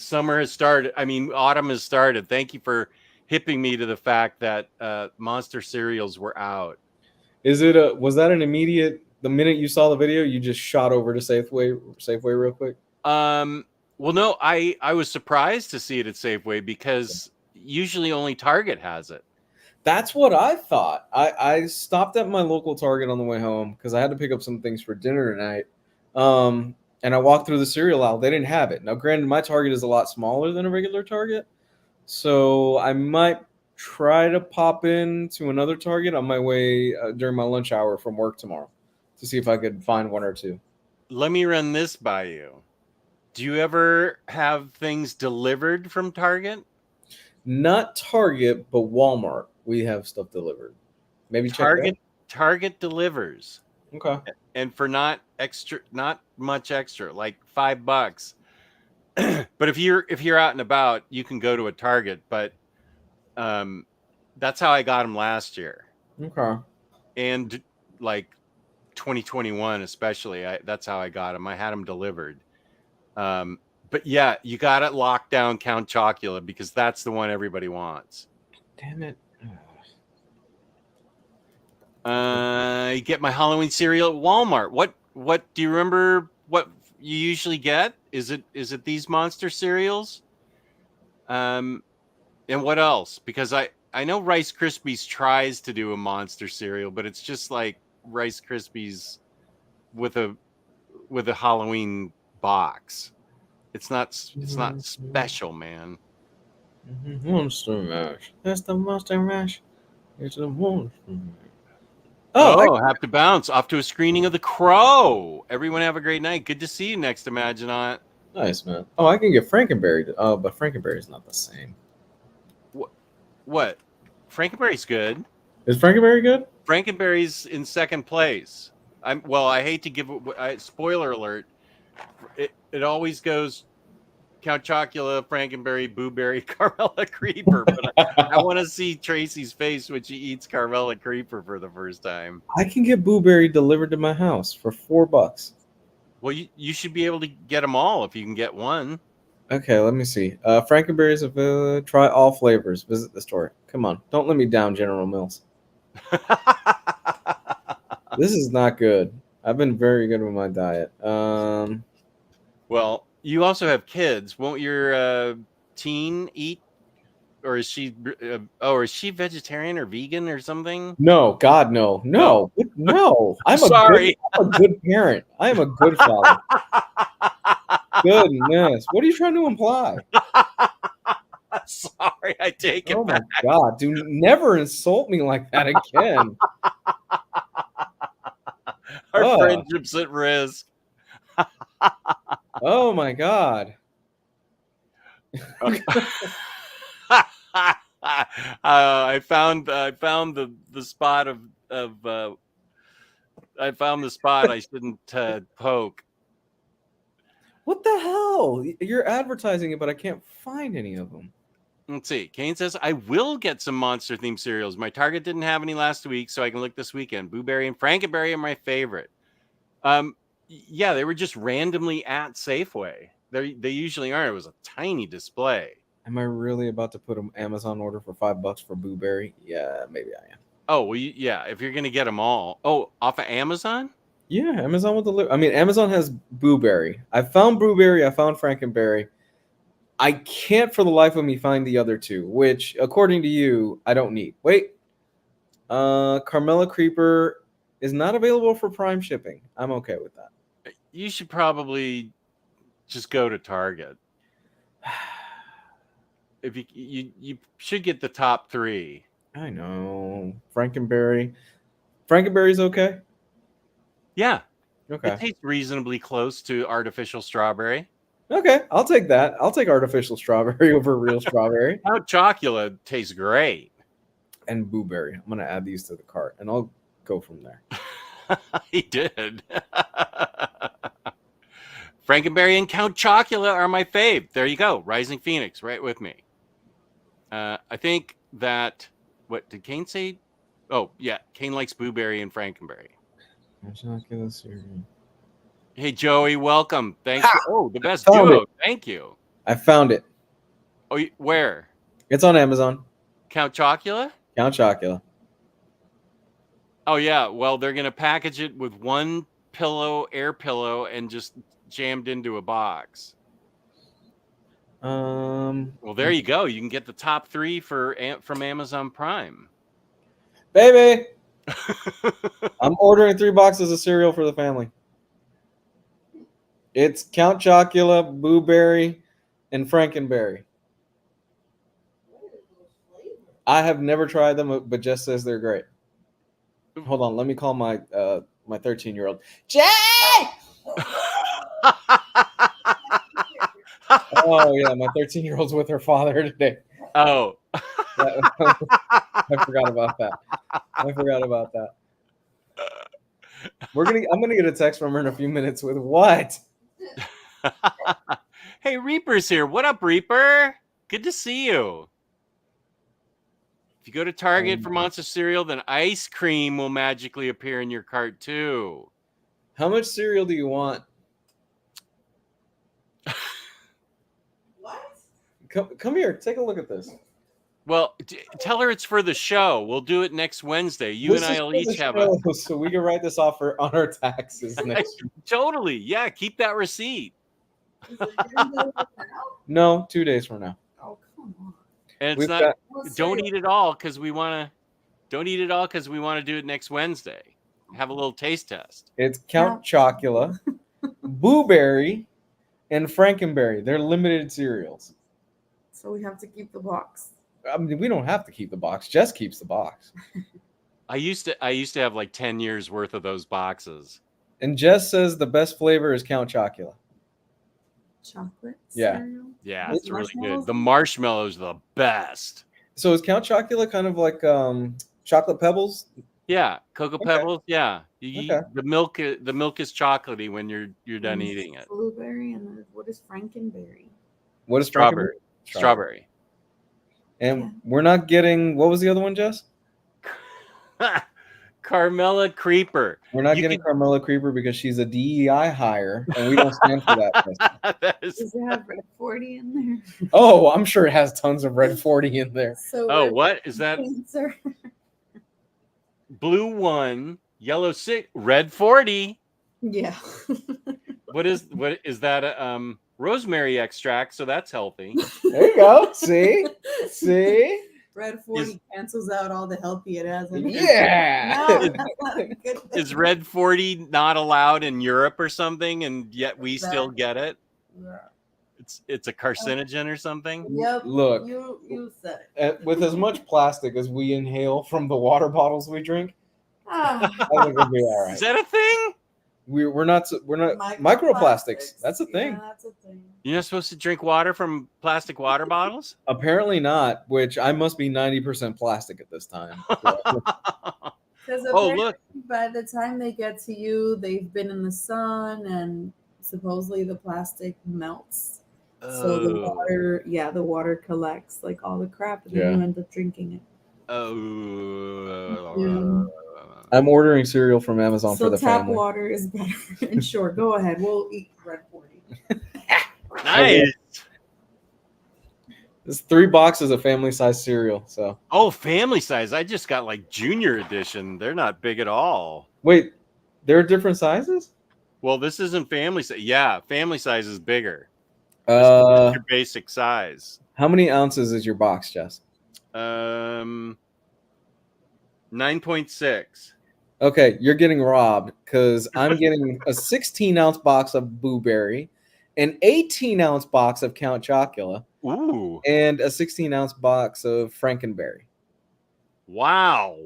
summer has started. I mean, autumn has started. Thank you for hipping me to the fact that monster cereals were out. Was that an immediate, the minute you saw the video, you just shot over to Safeway real quick? Well, no, I was surprised to see it at Safeway because usually only Target has it. That's what I thought. I stopped at my local Target on the way home because I had to pick up some things for dinner tonight. And I walked through the cereal aisle. They didn't have it. Now, granted, my Target is a lot smaller than a regular Target, so I might try to pop in to another Target on my way during my lunch hour from work tomorrow to see if I could find one or two. Let me run this by you. Do you ever have things delivered from Target? Not Target, but Walmart. We have stuff delivered. Maybe Target. check Target delivers. that. Okay. And for not much extra, like $5. But if you're out and about, you can go to a Target. But that's how I got them last year. Okay. And like 2021, especially, that's how I got them. I had them delivered. But yeah, you got to lock down Count Chocula because that's the one everybody wants. Damn it. You get my Halloween cereal at Walmart. What do you remember what you usually get? Is it these monster cereals? And what else? Because I know Rice Krispies tries to do a monster cereal, but it's just like Rice Krispies with a Halloween box. It's not special, man. Monster Mash. That's the Monster Mash. It's a monster mash. Oh, have to bounce off to a screening of The Crow. Everyone have a great night. Good to see you next Imaginaut. Nice, man. Oh, I can get Frankenberry. Oh, but Frankenberry's not the same. What? Frankenberry's good. Is Frankenberry good? Frankenberry's in second place. I hate to give spoiler alert. It always goes Count Chocula, Frankenberry, Booberry, Carmella Creeper. But I want to see Tracy's face when she eats Carmella Creeper for the first time. I can get Booberry delivered to my house for $4. Well, you should be able to get them all if you can get one. Okay, let me see. Frankenberry's available. Try all flavors. Visit the store. Come on, don't let me down, General Mills. This is not good. I've been very good with my diet. Well, you also have kids. Won't your teen eat? Or is she? Is she vegetarian or vegan or something? No, God, no. No. I'm sorry. I'm a good parent. I am a good father. Goodness, what are you trying to imply? Sorry, I take it back. Oh my God, do never insult me like that again. Our friendship's at risk. Oh my God. I found the spot I found the spot I shouldn't poke. What the hell? You're advertising it, but I can't find any of them. Let's see. Kane says, I will get some monster-themed cereals. My Target didn't have any last week, so I can look this weekend. Blueberry and Frankenberry are my favorite. Yeah, they were just randomly at Safeway. They usually aren't. It was a tiny display. Am I really about to put an Amazon order for $5 for Blueberry? Yeah, maybe I am. Oh, well, yeah, if you're going to get them all. Oh, off of Amazon? Yeah, Amazon will deliver. I mean, Amazon has Blueberry. I found Blueberry. I found Frankenberry. I can't for the life of me find the other two, which, according to you, I don't need. Wait. Carmella Creeper is not available for Prime shipping. I'm okay with that. You should probably just go to Target. If you should get the top 3. I know. Frankenberry. Frankenberry's okay? Yeah. Okay. It tastes reasonably close to artificial strawberry. Okay, I'll take that. I'll take artificial strawberry over real strawberry. Count Chocula tastes great. And Blueberry. I'm going to add these to the cart, and I'll go from there. He did. Frankenberry and Count Chocula are my fave. There you go. Rising Phoenix, right with me. I think that, what did Kane say? Oh, yeah. Kane likes Blueberry and Frankenberry. Hey, Joey, welcome. Thank you. Oh, the best duo. Thank you. I found it. Oh, where? It's on Amazon. Count Chocula? Count Chocula. Oh yeah. Well, they're gonna package it with one pillow, air pillow, and just jammed into a box. Well, there you go. You can get the top 3 from Amazon Prime. Baby, I'm ordering 3 boxes of cereal for the family. It's Count Chocula, Boo Berry, and Frankenberry. I have never tried them, but Jess says they're great. Hold on, let me call my 13-year-old. Jay! Oh yeah, my 13-year-old's with her father today. Oh. I forgot about that. I'm gonna get a text from her in a few minutes with what? Hey, Reaper's here. What up, Reaper? Good to see you. If you go to Target for Monster Cereal, then ice cream will magically appear in your cart too. How much cereal do you want? What? Come here. Take a look at this. Well, tell her it's for the show. We'll do it next Wednesday. You and I will each have a... So we can write this off on our taxes next. Totally. Yeah, keep that receipt. No, 2 days from now. Oh, come on. And it's not... Don't eat it all because we want to... Don't eat it all because we want to do it next Wednesday. Have a little taste test. It's Count Chocula, Boo Berry, and Frankenberry. They're limited cereals. So we have to keep the box. I mean, we don't have to keep the box. Jess keeps the box. I used to have like 10 years worth of those boxes. And Jess says the best flavor is Count Chocula. Chocolate Yeah. cereal? Yeah, it's really good. The marshmallows are the best. So is Count Chocula kind of like chocolate pebbles? Yeah, Cocoa Pebbles. Yeah, Okay. the milk is chocolatey when you're done eating it. Blueberry and what is Frankenberry? What is Strawberry. Frankenberry? Strawberry. And we're not getting, what was the other one, Jess? Carmela Creeper. We're not getting Carmela Creeper because she's a DEI hire, and we don't stand for that. Does it have red 40 in there? Oh, I'm sure it has tons of red 40 in there. So what is that? Cancer. Blue 1, yellow 6, red 40. Yeah. What is that? Rosemary extract, so that's healthy. There you go. See? Red 40 cancels out all the healthy it has in it. Yeah. No, that's not a good thing. Is red 40 not allowed in Europe or something, and yet we still get it? Yeah. It's a carcinogen or something? Yep. Look, you said it. with as much plastic as we inhale from the water bottles we drink, I think we'll be all right. Is that a thing? We're not microplastics. That's a thing. Yeah, that's a thing. You're not supposed to drink water from plastic water bottles? Apparently not, which I must be 90% plastic at this time. Because look. by the time they get to you, they've been in the sun and supposedly the plastic melts. So the water collects like all the crap and then you end up drinking it. I'm ordering cereal from Amazon for the family. So tap water is better. And sure, go ahead. We'll eat red 40. Nice. There's 3 boxes of family size cereal. So family size. I just got like junior edition. They're not big at all. Wait, there are different sizes? Well, this isn't family size. Yeah, family size is bigger. This is your basic size. How many ounces is your box, Jess? 9.6. Okay, you're getting robbed because I'm getting a 16-ounce box of Boo Berry, an 18-ounce box of Count Chocula, and a 16-ounce box of Frankenberry. Wow.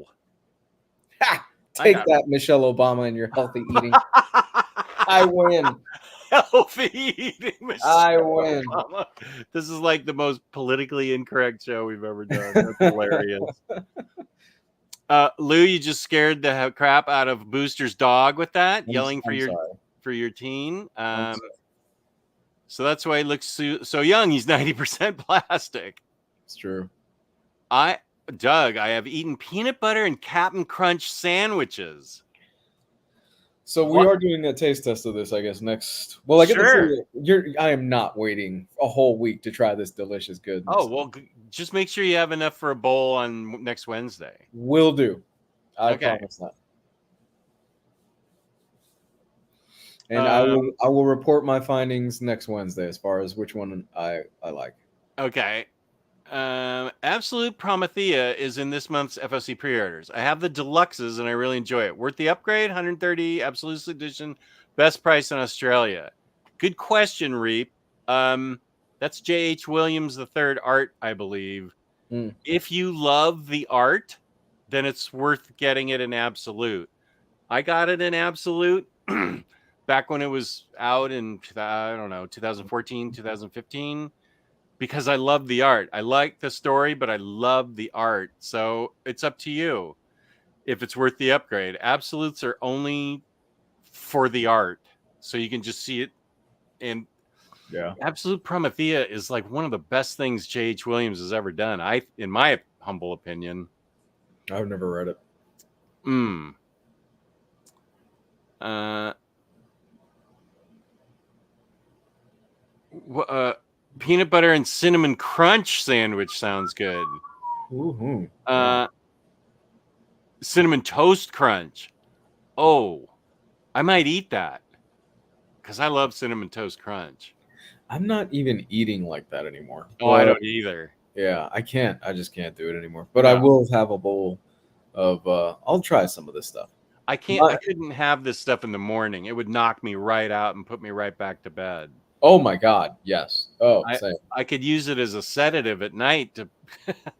Ha! Take that, Michelle Obama, and your healthy eating. I win. Healthy eating, Michelle I win. Obama. This is like the most politically incorrect show we've ever done. That's hilarious. Lou, you just scared the crap out of Booster's dog with that, yelling for your teen. So that's why he looks so young. He's 90% plastic. It's true. Doug, I have eaten peanut butter and Captain Crunch sandwiches. So we What? are doing a taste test of this, I guess, next. Well, I get to Sure. say, I am not waiting a whole week to try this delicious goodness. Oh, well, just make sure you have enough for a bowl on next Wednesday. Will do. I Okay. promise that. And I will report my findings next Wednesday as far as which one I like. Okay. Absolute Promethea is in this month's FOC pre-orders. I have the deluxes and I really enjoy it. Worth the upgrade, 130 Absolute Edition, best price in Australia. Good question, Reap. That's J.H. Williams III art, I believe. If you love the art, then it's worth getting it in Absolute. I got it in Absolute back when it was out in, I don't know, 2014, 2015. Because I love the art. I like the story, but I love the art. So it's up to you if it's worth the upgrade. Absolutes are only for the art. So you can just see it. And yeah, Absolute Promethea is like one of the best things J.H. Williams has ever done. In my humble opinion. I've never read it. Peanut butter and cinnamon crunch sandwich sounds good. Ooh. Cinnamon toast crunch. Oh, I might eat that because I love cinnamon toast crunch. I'm not even eating like that anymore. Oh, I don't either. Yeah, I can't. I just can't do it anymore. But no. I will have a bowl of. I'll try some of this stuff. I couldn't have this stuff in the morning. It would knock me right out and put me right back to bed. Oh my God! Yes. Oh, same. I could use it as a sedative at night to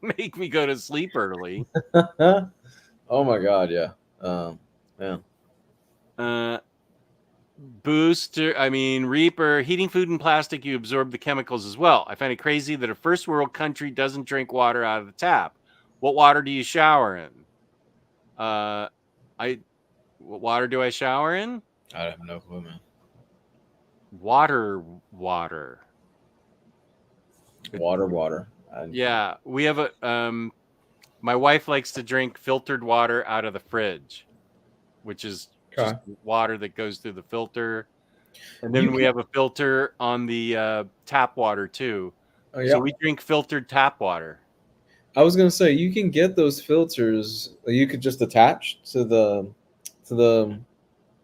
make me go to sleep early. Oh my God! Yeah. Yeah. Reaper, heating food in plastic, you absorb the chemicals as well. I find it crazy that a first world country doesn't drink water out of the tap. What water do you shower in? What water do I shower in? I have no clue, man. Water. Water. Yeah, we have a. My wife likes to drink filtered water out of the fridge, which is just water that goes through the filter, and then we have a filter on the tap water too. Oh, yeah. So we drink filtered tap water. I was gonna say you can get those filters. You could just attach to the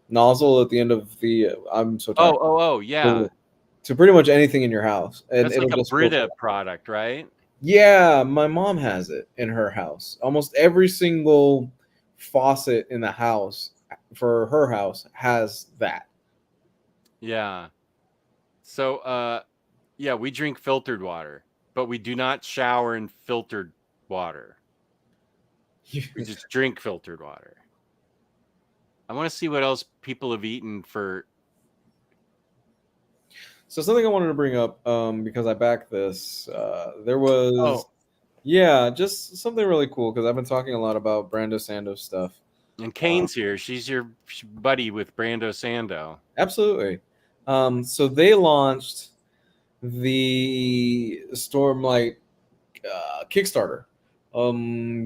nozzle at the end of the. I'm so tired. Oh, yeah. To pretty much anything in your house. And that's like a Brita product, right? Yeah, my mom has it in her house. Almost every single faucet in the house for her house has that. Yeah. So, yeah, we drink filtered water, but we do not shower in filtered water. We just drink filtered water. I want to see what else people have eaten for. So something I wanted to bring up, because I backed this, there was, just something really cool, because I've been talking a lot about Brando Sando stuff. And Kane's here. She's your buddy with Brando Sando. Absolutely. So they launched the Stormlight Kickstarter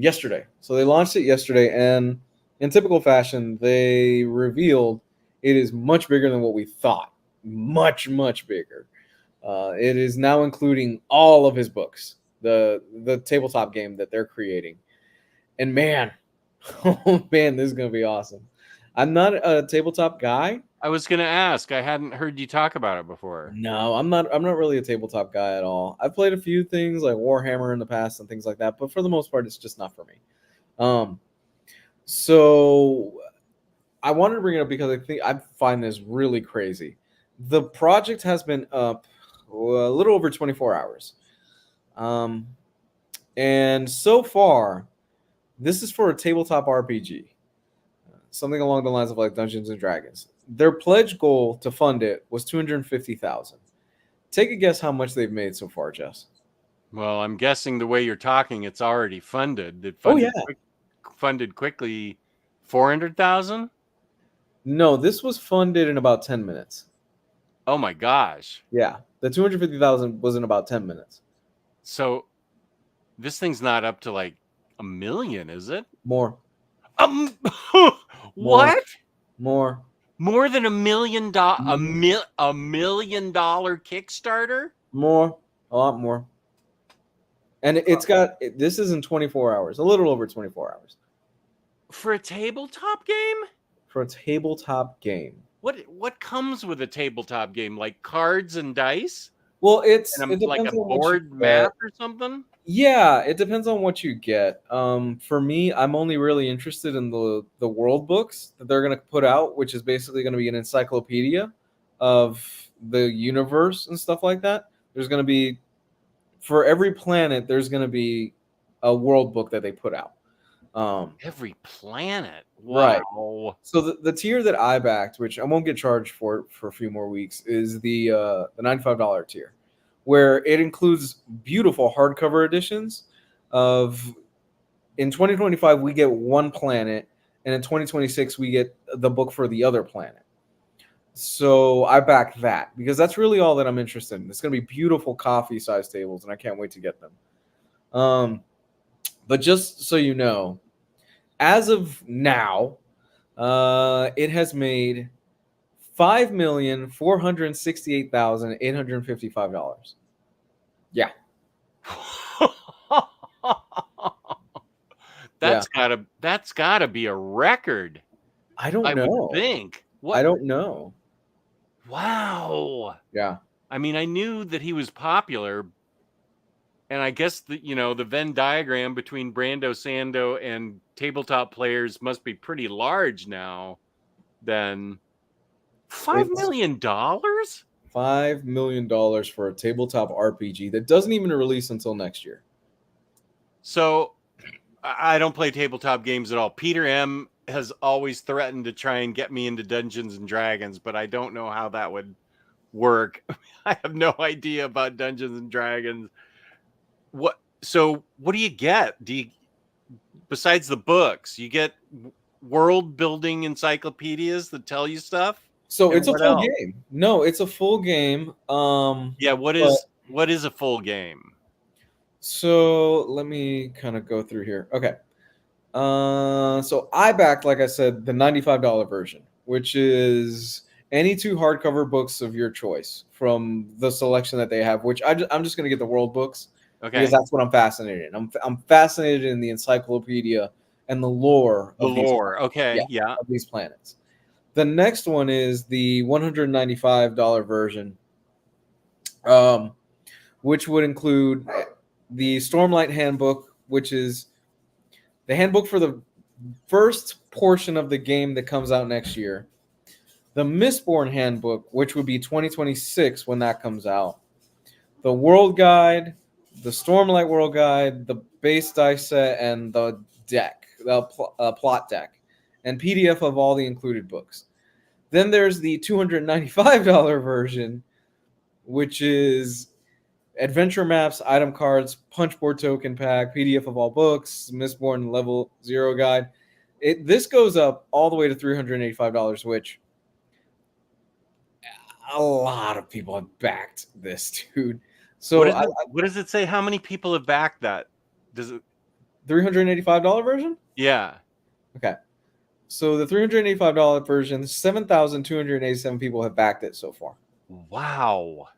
yesterday. So they launched it yesterday, and in typical fashion, they revealed it is much bigger than what we thought. Much bigger. It is now including all of his books, the tabletop game that they're creating, and man, oh man, this is gonna be awesome. I'm not a tabletop guy. I was gonna ask. I hadn't heard you talk about it before. No, I'm not really a tabletop guy at all. I've played a few things like Warhammer in the past and things like that, but for the most part, it's just not for me. So I wanted to bring it up because I find this really crazy. The project has been up a little over 24 hours. And so far, this is for a tabletop RPG. Something along the lines of like Dungeons and Dragons. Their pledge goal to fund it was $250,000. Take a guess how much they've made so far, Jess. Well, I'm guessing the way you're talking, it's already funded. Funded quickly, 400,000? No, this was funded in about 10 minutes. Oh my gosh. Yeah, the 250,000 was in about 10 minutes. So this thing's not up to like $1 million, is it? More. What? More. More than $1 million, Mhm. $1 million Kickstarter More, a lot more. And it's got this is in 24 hours, a little over 24 hours for a tabletop game. for a tabletop game. What comes with a tabletop game? Like cards and dice, Well, and it like a depends on what you board get. map or something. Yeah, it depends on what you get. For me, I'm only really interested in the world books that they're gonna put out, which is basically gonna be an encyclopedia of the universe and stuff like that. There's gonna be for every planet, there's gonna be a world book that they put out. Every planet. Right. Wow. So the tier that I backed, which I won't get charged for a few more weeks, is the $95 tier, where it includes beautiful hardcover editions of. In 2025 we get one planet, and in 2026 we get the book for the other planet. So I back that because that's really all that I'm interested in. It's going to be beautiful coffee size tables, and I can't wait to get them. But just so you know, as of now, it has made $5,468,855. Yeah, yeah. That's gotta be a record. I don't I would know. think. I What? don't know. Wow. Yeah. I mean, I knew that he was popular, and I guess the Venn diagram between Brando Sando and tabletop players must be pretty large now. Then $5 It's million? $5 million for a tabletop RPG that doesn't even release until next year. So I don't play tabletop games at all. Peter M has always threatened to try and get me into Dungeons and Dragons, but I don't know how that would work. I have no idea about Dungeons and Dragons. So what do you get? Besides the books, you get world building encyclopedias that tell you stuff? So And it's a what full else? game. No, it's a full game. Yeah, But what is a full game? so let me kind of go through here. Okay. So I backed, like I said, the $95 version, which is any two hardcover books of your choice from the selection that they have. Which I'm just gonna get the world books because Okay. that's what I'm fascinated in. I'm fascinated in the encyclopedia and the lore The of these. lore. Okay, yeah. Of these planets. The next one is the $195 version, um, which would include the Stormlight Handbook, which is the handbook for the first portion of the game that comes out next year. The Mistborn Handbook, which would be 2026 when that comes out. The World Guide, the Stormlight World Guide, the base dice set, and the deck, the plot deck, and PDF of all the included books. Then there's the $295 version, which is adventure maps, item cards, punchboard token pack, PDF of all books, Mistborn Level 0 guide. This goes up all the way to $385, which a lot of people have backed this, dude. So What does it say? How many people have backed that? Does it $385 version? Yeah. Okay. So the $385 version, 7,287 people have backed it so far. Wow.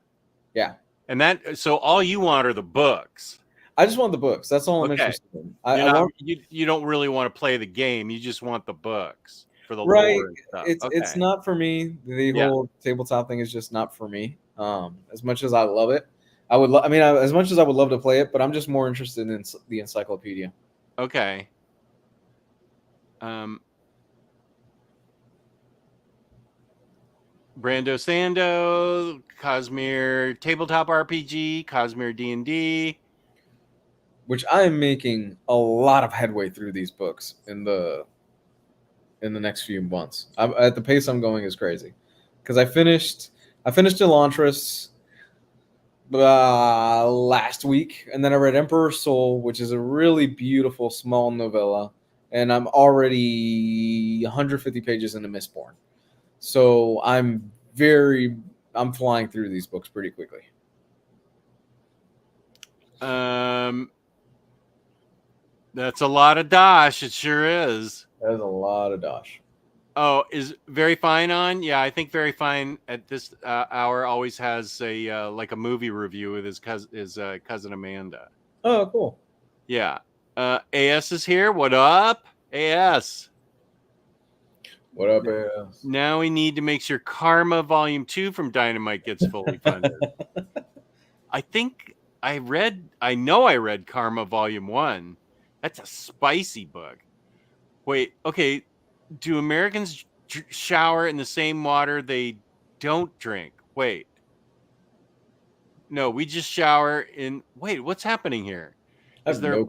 Yeah. And so all you want are the books. I just want the books. That's all I'm Okay. interested in. You don't really want to play the game. You just want the books for the Right. lore and stuff. It's not for me. The Yeah. whole tabletop thing is just not for me. As much as I love it, as much as I would love to play it, but I'm just more interested in the encyclopedia. Okay. Brando Sando, Cosmere Tabletop RPG, Cosmere D&D. Which I am making a lot of headway through these books in the next few months. At the pace I'm going is crazy, because I finished Elantris last week, and then I read Emperor's Soul, which is a really beautiful small novella, and I'm already 150 pages into Mistborn. So I'm flying through these books pretty quickly. That's a lot of dosh. It sure is. That is a lot of dosh. Oh, is Very Fine on? Yeah, I think Very Fine at this hour always has a like a movie review with his cousin Amanda. Oh, cool. Yeah. AS is here. What up, AS? What up, AS? Now we need to make sure Karma Volume 2 from Dynamite gets fully funded. I know I read Karma Volume 1. That's a spicy book. Wait, okay. Do Americans shower in the same water they don't drink? Wait. No, we just shower in. Wait, what's happening here? Is there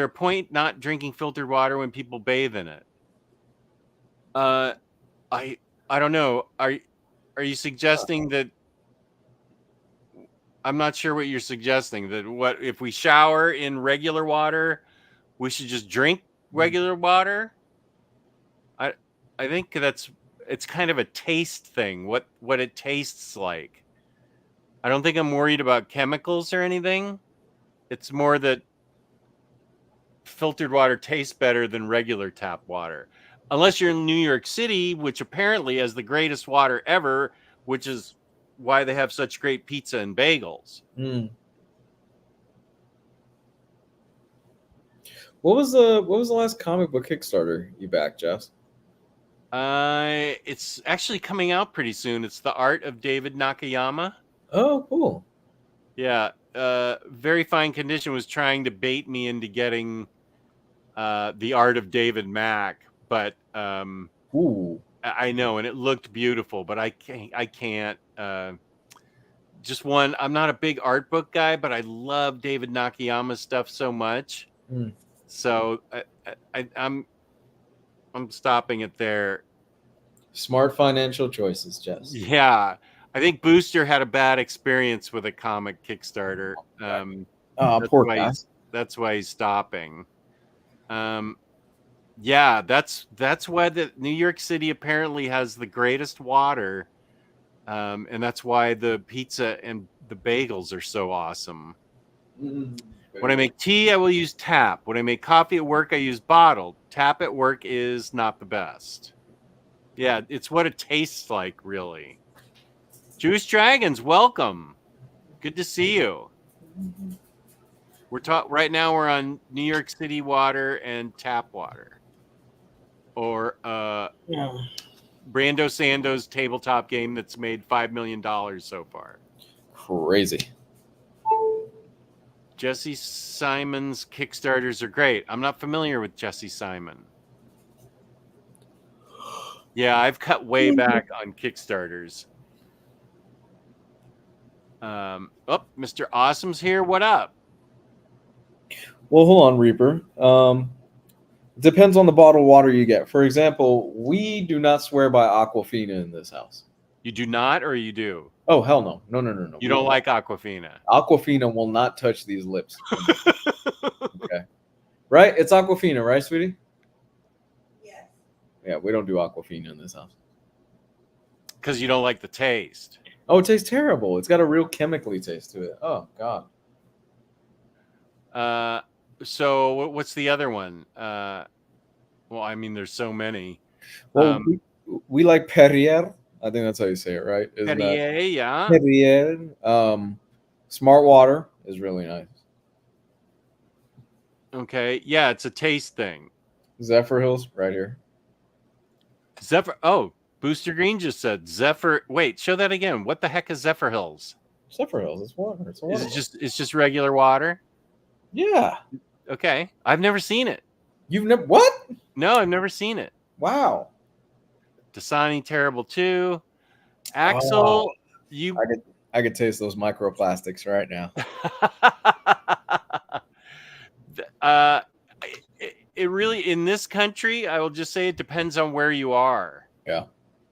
a point not drinking filtered water when people bathe in it? I don't know. Are you suggesting that? I'm not sure what you're suggesting. That what if we shower in regular water, we should just drink regular water? I think it's kind of a taste thing. What it tastes like. I don't think I'm worried about chemicals or anything. It's more that filtered water tastes better than regular tap water. Unless you're in New York City, which apparently has the greatest water ever, which is why they have such great pizza and bagels. What was the last comic book Kickstarter you backed, Jess? It's actually coming out pretty soon. It's The Art of David Nakayama. Oh, cool. Yeah. Very Fine Condition was trying to bait me into getting The Art of David Mack, but Ooh. I know, and it looked beautiful, but I can't. Just one. I'm not a big art book guy, but I love David Nakayama stuff so much. So I'm stopping it there. Smart financial choices, Jess. Yeah, I think Booster had a bad experience with a comic Kickstarter. Poor guy. That's why he's stopping. Yeah, that's why the New York City apparently has the greatest water, and that's why the pizza and the bagels are so awesome. When I make tea, I will use tap. When I make coffee at work, I use bottled. Tap at work is not the best. Yeah, it's what it tastes like, really. Juice Dragons, welcome. Good to see you. Right now we're on New York City water and tap water. Or Brando Sando's tabletop game that's made $5 million so far. Crazy. Jesse Simon's Kickstarters are great. I'm not familiar with Jesse Simon. Yeah, I've cut way back on Kickstarters. Mr. Awesome's here. What up? Well, hold on, Reaper. Depends on the bottled water you get. For example, we do not swear by Aquafina in this house. You do not, or you do? Oh, hell no. No. You don't like Aquafina? Aquafina will not touch these lips. Okay. Right? It's Aquafina, right, sweetie? Yes. Yeah, we don't do Aquafina in this house. Because you don't like the taste. Oh, it tastes terrible. It's got a real chemically taste to it. Oh, God. So what's the other one? Well, I mean, there's so many. Well, we like Perrier. I think that's how you say it, right? Perrier, yeah. Perrier. Smart Water is really nice. Okay. Yeah, it's a taste thing. Zephyr Hills, right here. Oh, Booster Green just said Zephyr. Wait, show that again. What the heck is Zephyr Hills? Zephyr Hills, it's water. It's water. It's just regular water? Yeah. Okay. I've never seen it. You've never what? No, I've never seen it. Wow. Dasani Terrible 2. Axel, you I could taste those microplastics right now. It really, in this country, I will just say it depends on where you are. Yeah.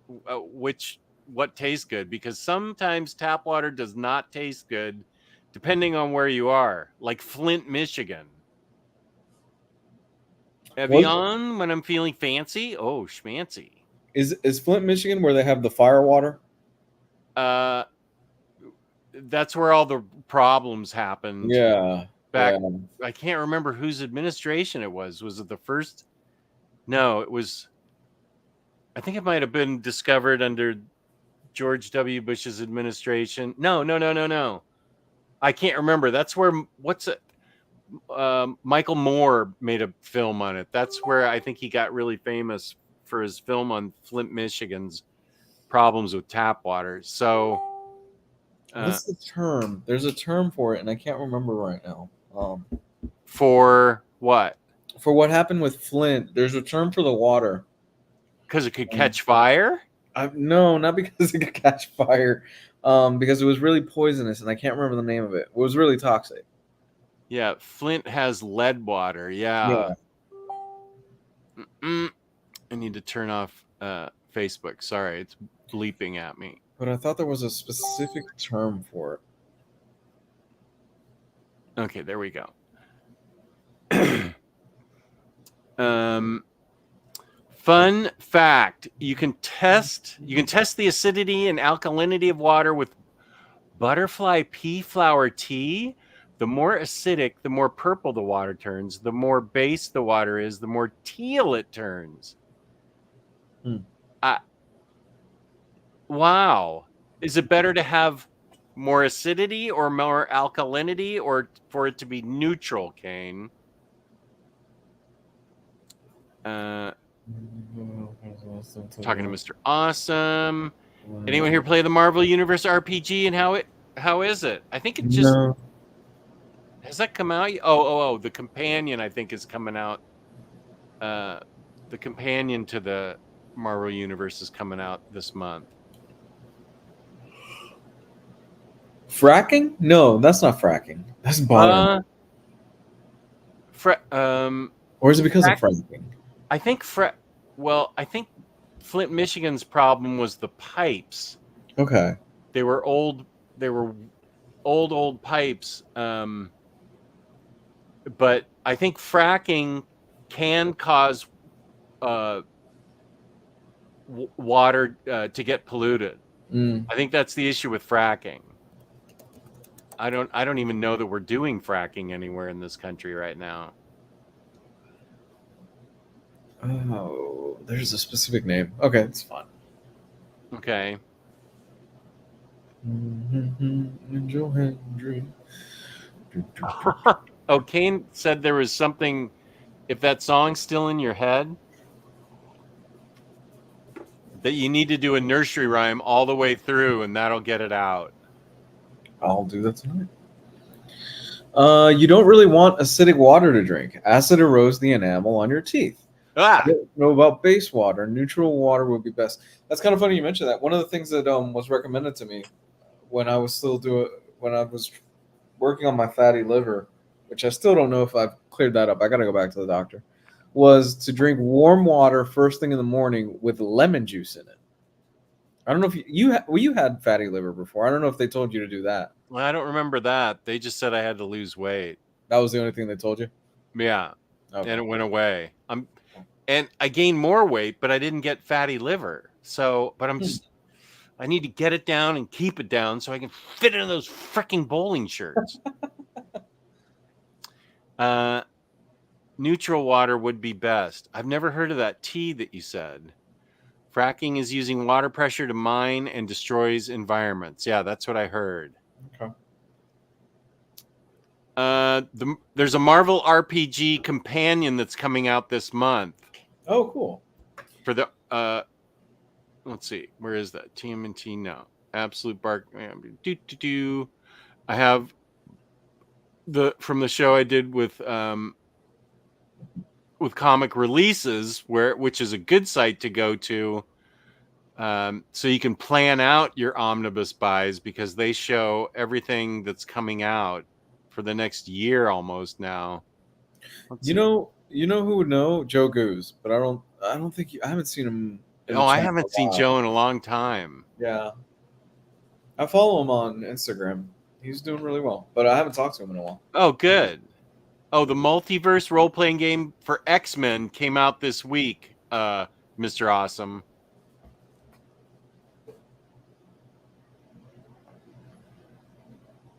What tastes good, because sometimes tap water does not taste good depending on where you are, like Flint, Michigan. Evian, when I'm feeling fancy. Oh, schmancy. Is Flint, Michigan, where they have the fire water? That's where all the problems happened. Yeah. I can't remember whose administration it was. Was it the first? No, it was. I think it might have been discovered under George W. Bush's administration. No. I can't remember. That's where what's it? Michael Moore made a film on it. That's where I think he got really famous for his film on Flint, Michigan's problems with tap water. So, What's the term? There's a term for it, and I can't remember right now. For what? For what happened with Flint, there's a term for the water. Because it could catch fire? No, not because it could catch fire. Because it was really poisonous, and I can't remember the name of it. It was really toxic. Yeah, Flint has lead water. Yeah. I need to turn off Facebook. Sorry, it's bleeping at me. But I thought there was a specific term for it. Okay, there we go. Fun fact: you can test the acidity and alkalinity of water with butterfly pea flower tea. The more acidic, the more purple the water turns. The more base the water is, the more teal it turns. Wow. Is it better to have more acidity or more alkalinity, or for it to be neutral, Kane? Talking to Mr. Awesome. Anyone here play the Marvel Universe RPG, and how is it? I think it just has that come out? Oh, the companion I think is coming out. The companion to the Marvel Universe is coming out this month. Fracking? No, that's not fracking. That's bottom. Or is it because of fracking? I think I think Flint, Michigan's problem was the pipes. Okay. They were old pipes. But I think fracking can cause water to get polluted. I think that's the issue with fracking. I don't even know that we're doing fracking anywhere in this country right now. Oh, there's a specific name. Okay, it's fine. Okay. Oh, Kane said there was something. If that song's still in your head, that you need to do a nursery rhyme all the way through, and that'll get it out. I'll do that tonight. You don't really want acidic water to drink. Acid erodes the enamel on your teeth. I don't know about base water. Neutral water would be best. That's kind of funny you mentioned that. One of the things that was recommended to me when I was working on my fatty liver, which I still don't know if I've cleared that up. I got to go back to the doctor. Was to drink warm water first thing in the morning with lemon juice in it. I don't know if you had fatty liver before. I don't know if they told you to do that. Well, I don't remember that. They just said I had to lose weight. That was the only thing they told you? Yeah. Okay. And it went away. And I gained more weight, but I didn't get fatty liver. So, but I need to get it down and keep it down so I can fit into those freaking bowling shirts. Neutral water would be best. I've never heard of that tea that you said. Fracking is using water pressure to mine and destroys environments. Yeah, that's what I heard. Okay. There's a Marvel RPG companion that's coming out this month. Oh, cool. For the let's see, where is that? TMNT? No. Absolute Bark. I have from the show I did with comic releases, which is a good site to go to, so you can plan out your omnibus buys, because they show everything that's coming out for the next year almost now. You know who would know? Joe Goose, but I don't think I haven't seen him. I haven't seen Joe in a long time. Yeah, I follow him on Instagram. He's doing really well, but I haven't talked to him in a while. Oh, good. Oh, the multiverse role-playing game for X-Men came out this week, Mr. Awesome.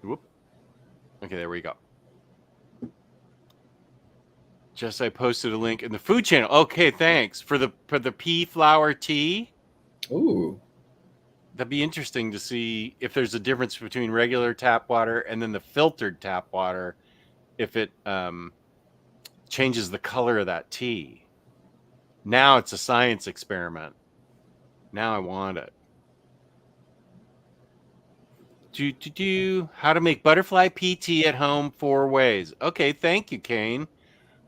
Whoop. Okay, there we go. Just I posted a link in the food channel. Okay, thanks for the pea flower tea. Ooh. That'd be interesting to see if there's a difference between regular tap water and then the filtered tap water, if it changes the color of that tea. Now it's a science experiment. Now I want it. How to make butterfly pea tea at home 4 ways. Okay, thank you, Kane.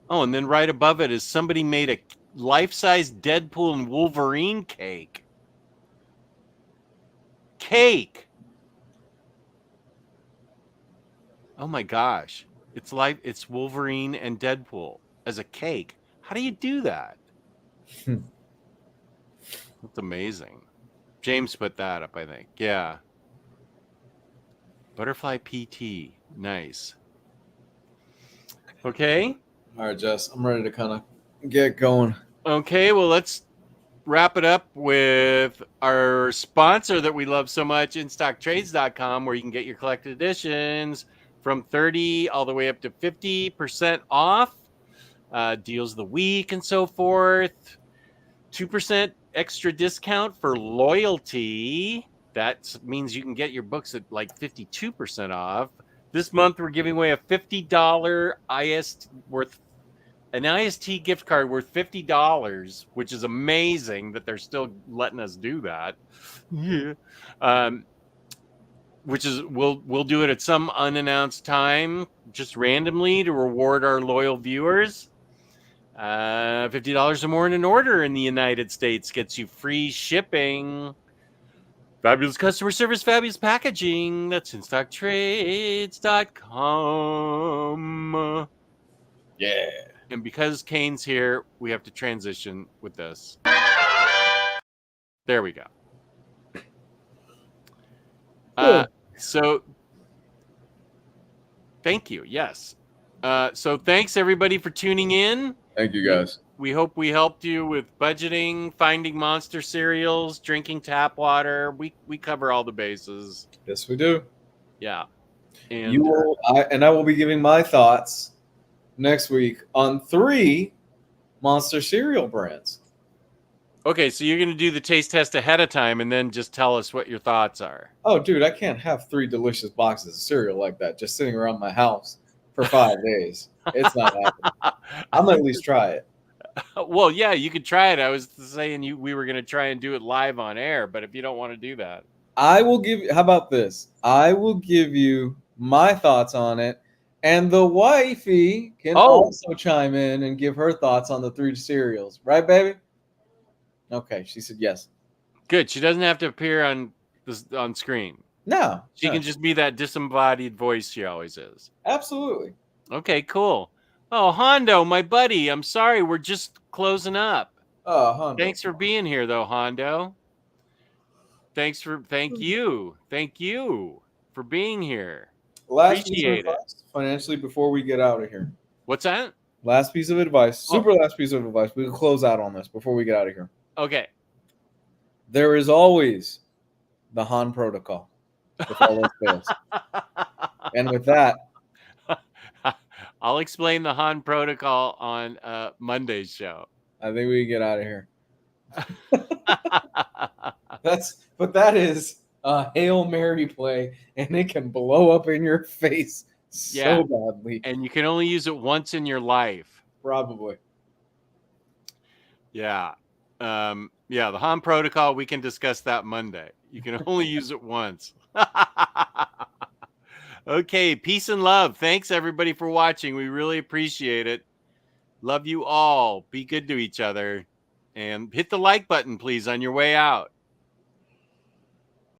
Oh, and then right above it is somebody made a life-size Deadpool and Wolverine cake. Cake. Oh my gosh. It's Wolverine and Deadpool as a cake. How do you do that? That's amazing. James put that up, I think. Yeah. Butterfly PT. Nice. Okay. All right, Jess, I'm ready to kind of get going. Okay, well, let's wrap it up with our sponsor that we love so much, InStockTrades.com, where you can get your collected editions from 30 all the way up to 50% off. Deals of the week and so forth. 2% extra discount for loyalty. That means you can get your books at like 52% off. This month, we're giving away a $50 an IST gift card worth $50, which is amazing that they're still letting us do that. Yeah. Which is we'll do it at some unannounced time, just randomly to reward our loyal viewers. $50 or more in an order in the United States gets you free shipping. Fabulous customer service, fabulous packaging. That's InStockTrades.com. Yeah. And because Kane's here, we have to transition with this. There we go. So thank you. Yes. So thanks everybody for tuning in. Thank you, guys. We hope we helped you with budgeting, finding monster cereals, drinking tap water. We cover all the bases. Yes, we do. Yeah. And You will, I will be giving my thoughts next week on 3 monster cereal brands. okay, so you're going to do the taste test ahead of time and then just tell us what your thoughts are. Oh, dude, I can't have 3 delicious boxes of cereal like that just sitting around my house for 5 days. It's not happening. I'm gonna at least try it. Well, yeah, you could try it. I was saying we were going to try and do it live on air, but if you don't want to do that. I will give you, how about this? I will give you my thoughts on it, and the wifey can also chime in and give her thoughts on the 3 cereals. Right, baby? Okay, she said yes. Good. She doesn't have to appear on screen. No. She can just be that disembodied voice she always is. Absolutely. Okay, cool. Oh, Hondo, my buddy. I'm sorry. We're just closing up. Oh, Hondo. Thanks for being here, though, Hondo. Thank you for being here. Last piece of advice financially before we get out of here. What's that? Last piece of advice. Last piece of advice. We can close out on this before we get out of here. Okay. There is always the Han protocol if all else fails. And with that, I'll explain the Han protocol on Monday's show. I think we can get out of here. That is a Hail Mary play, and it can blow up in your face so badly. And you can only use it once in your life. Probably. Yeah. The Han protocol, we can discuss that Monday. You can only use it once. Okay, peace and love. Thanks, everybody, for watching. We really appreciate it. Love you all. Be good to each other. And hit the like button, please, on your way out.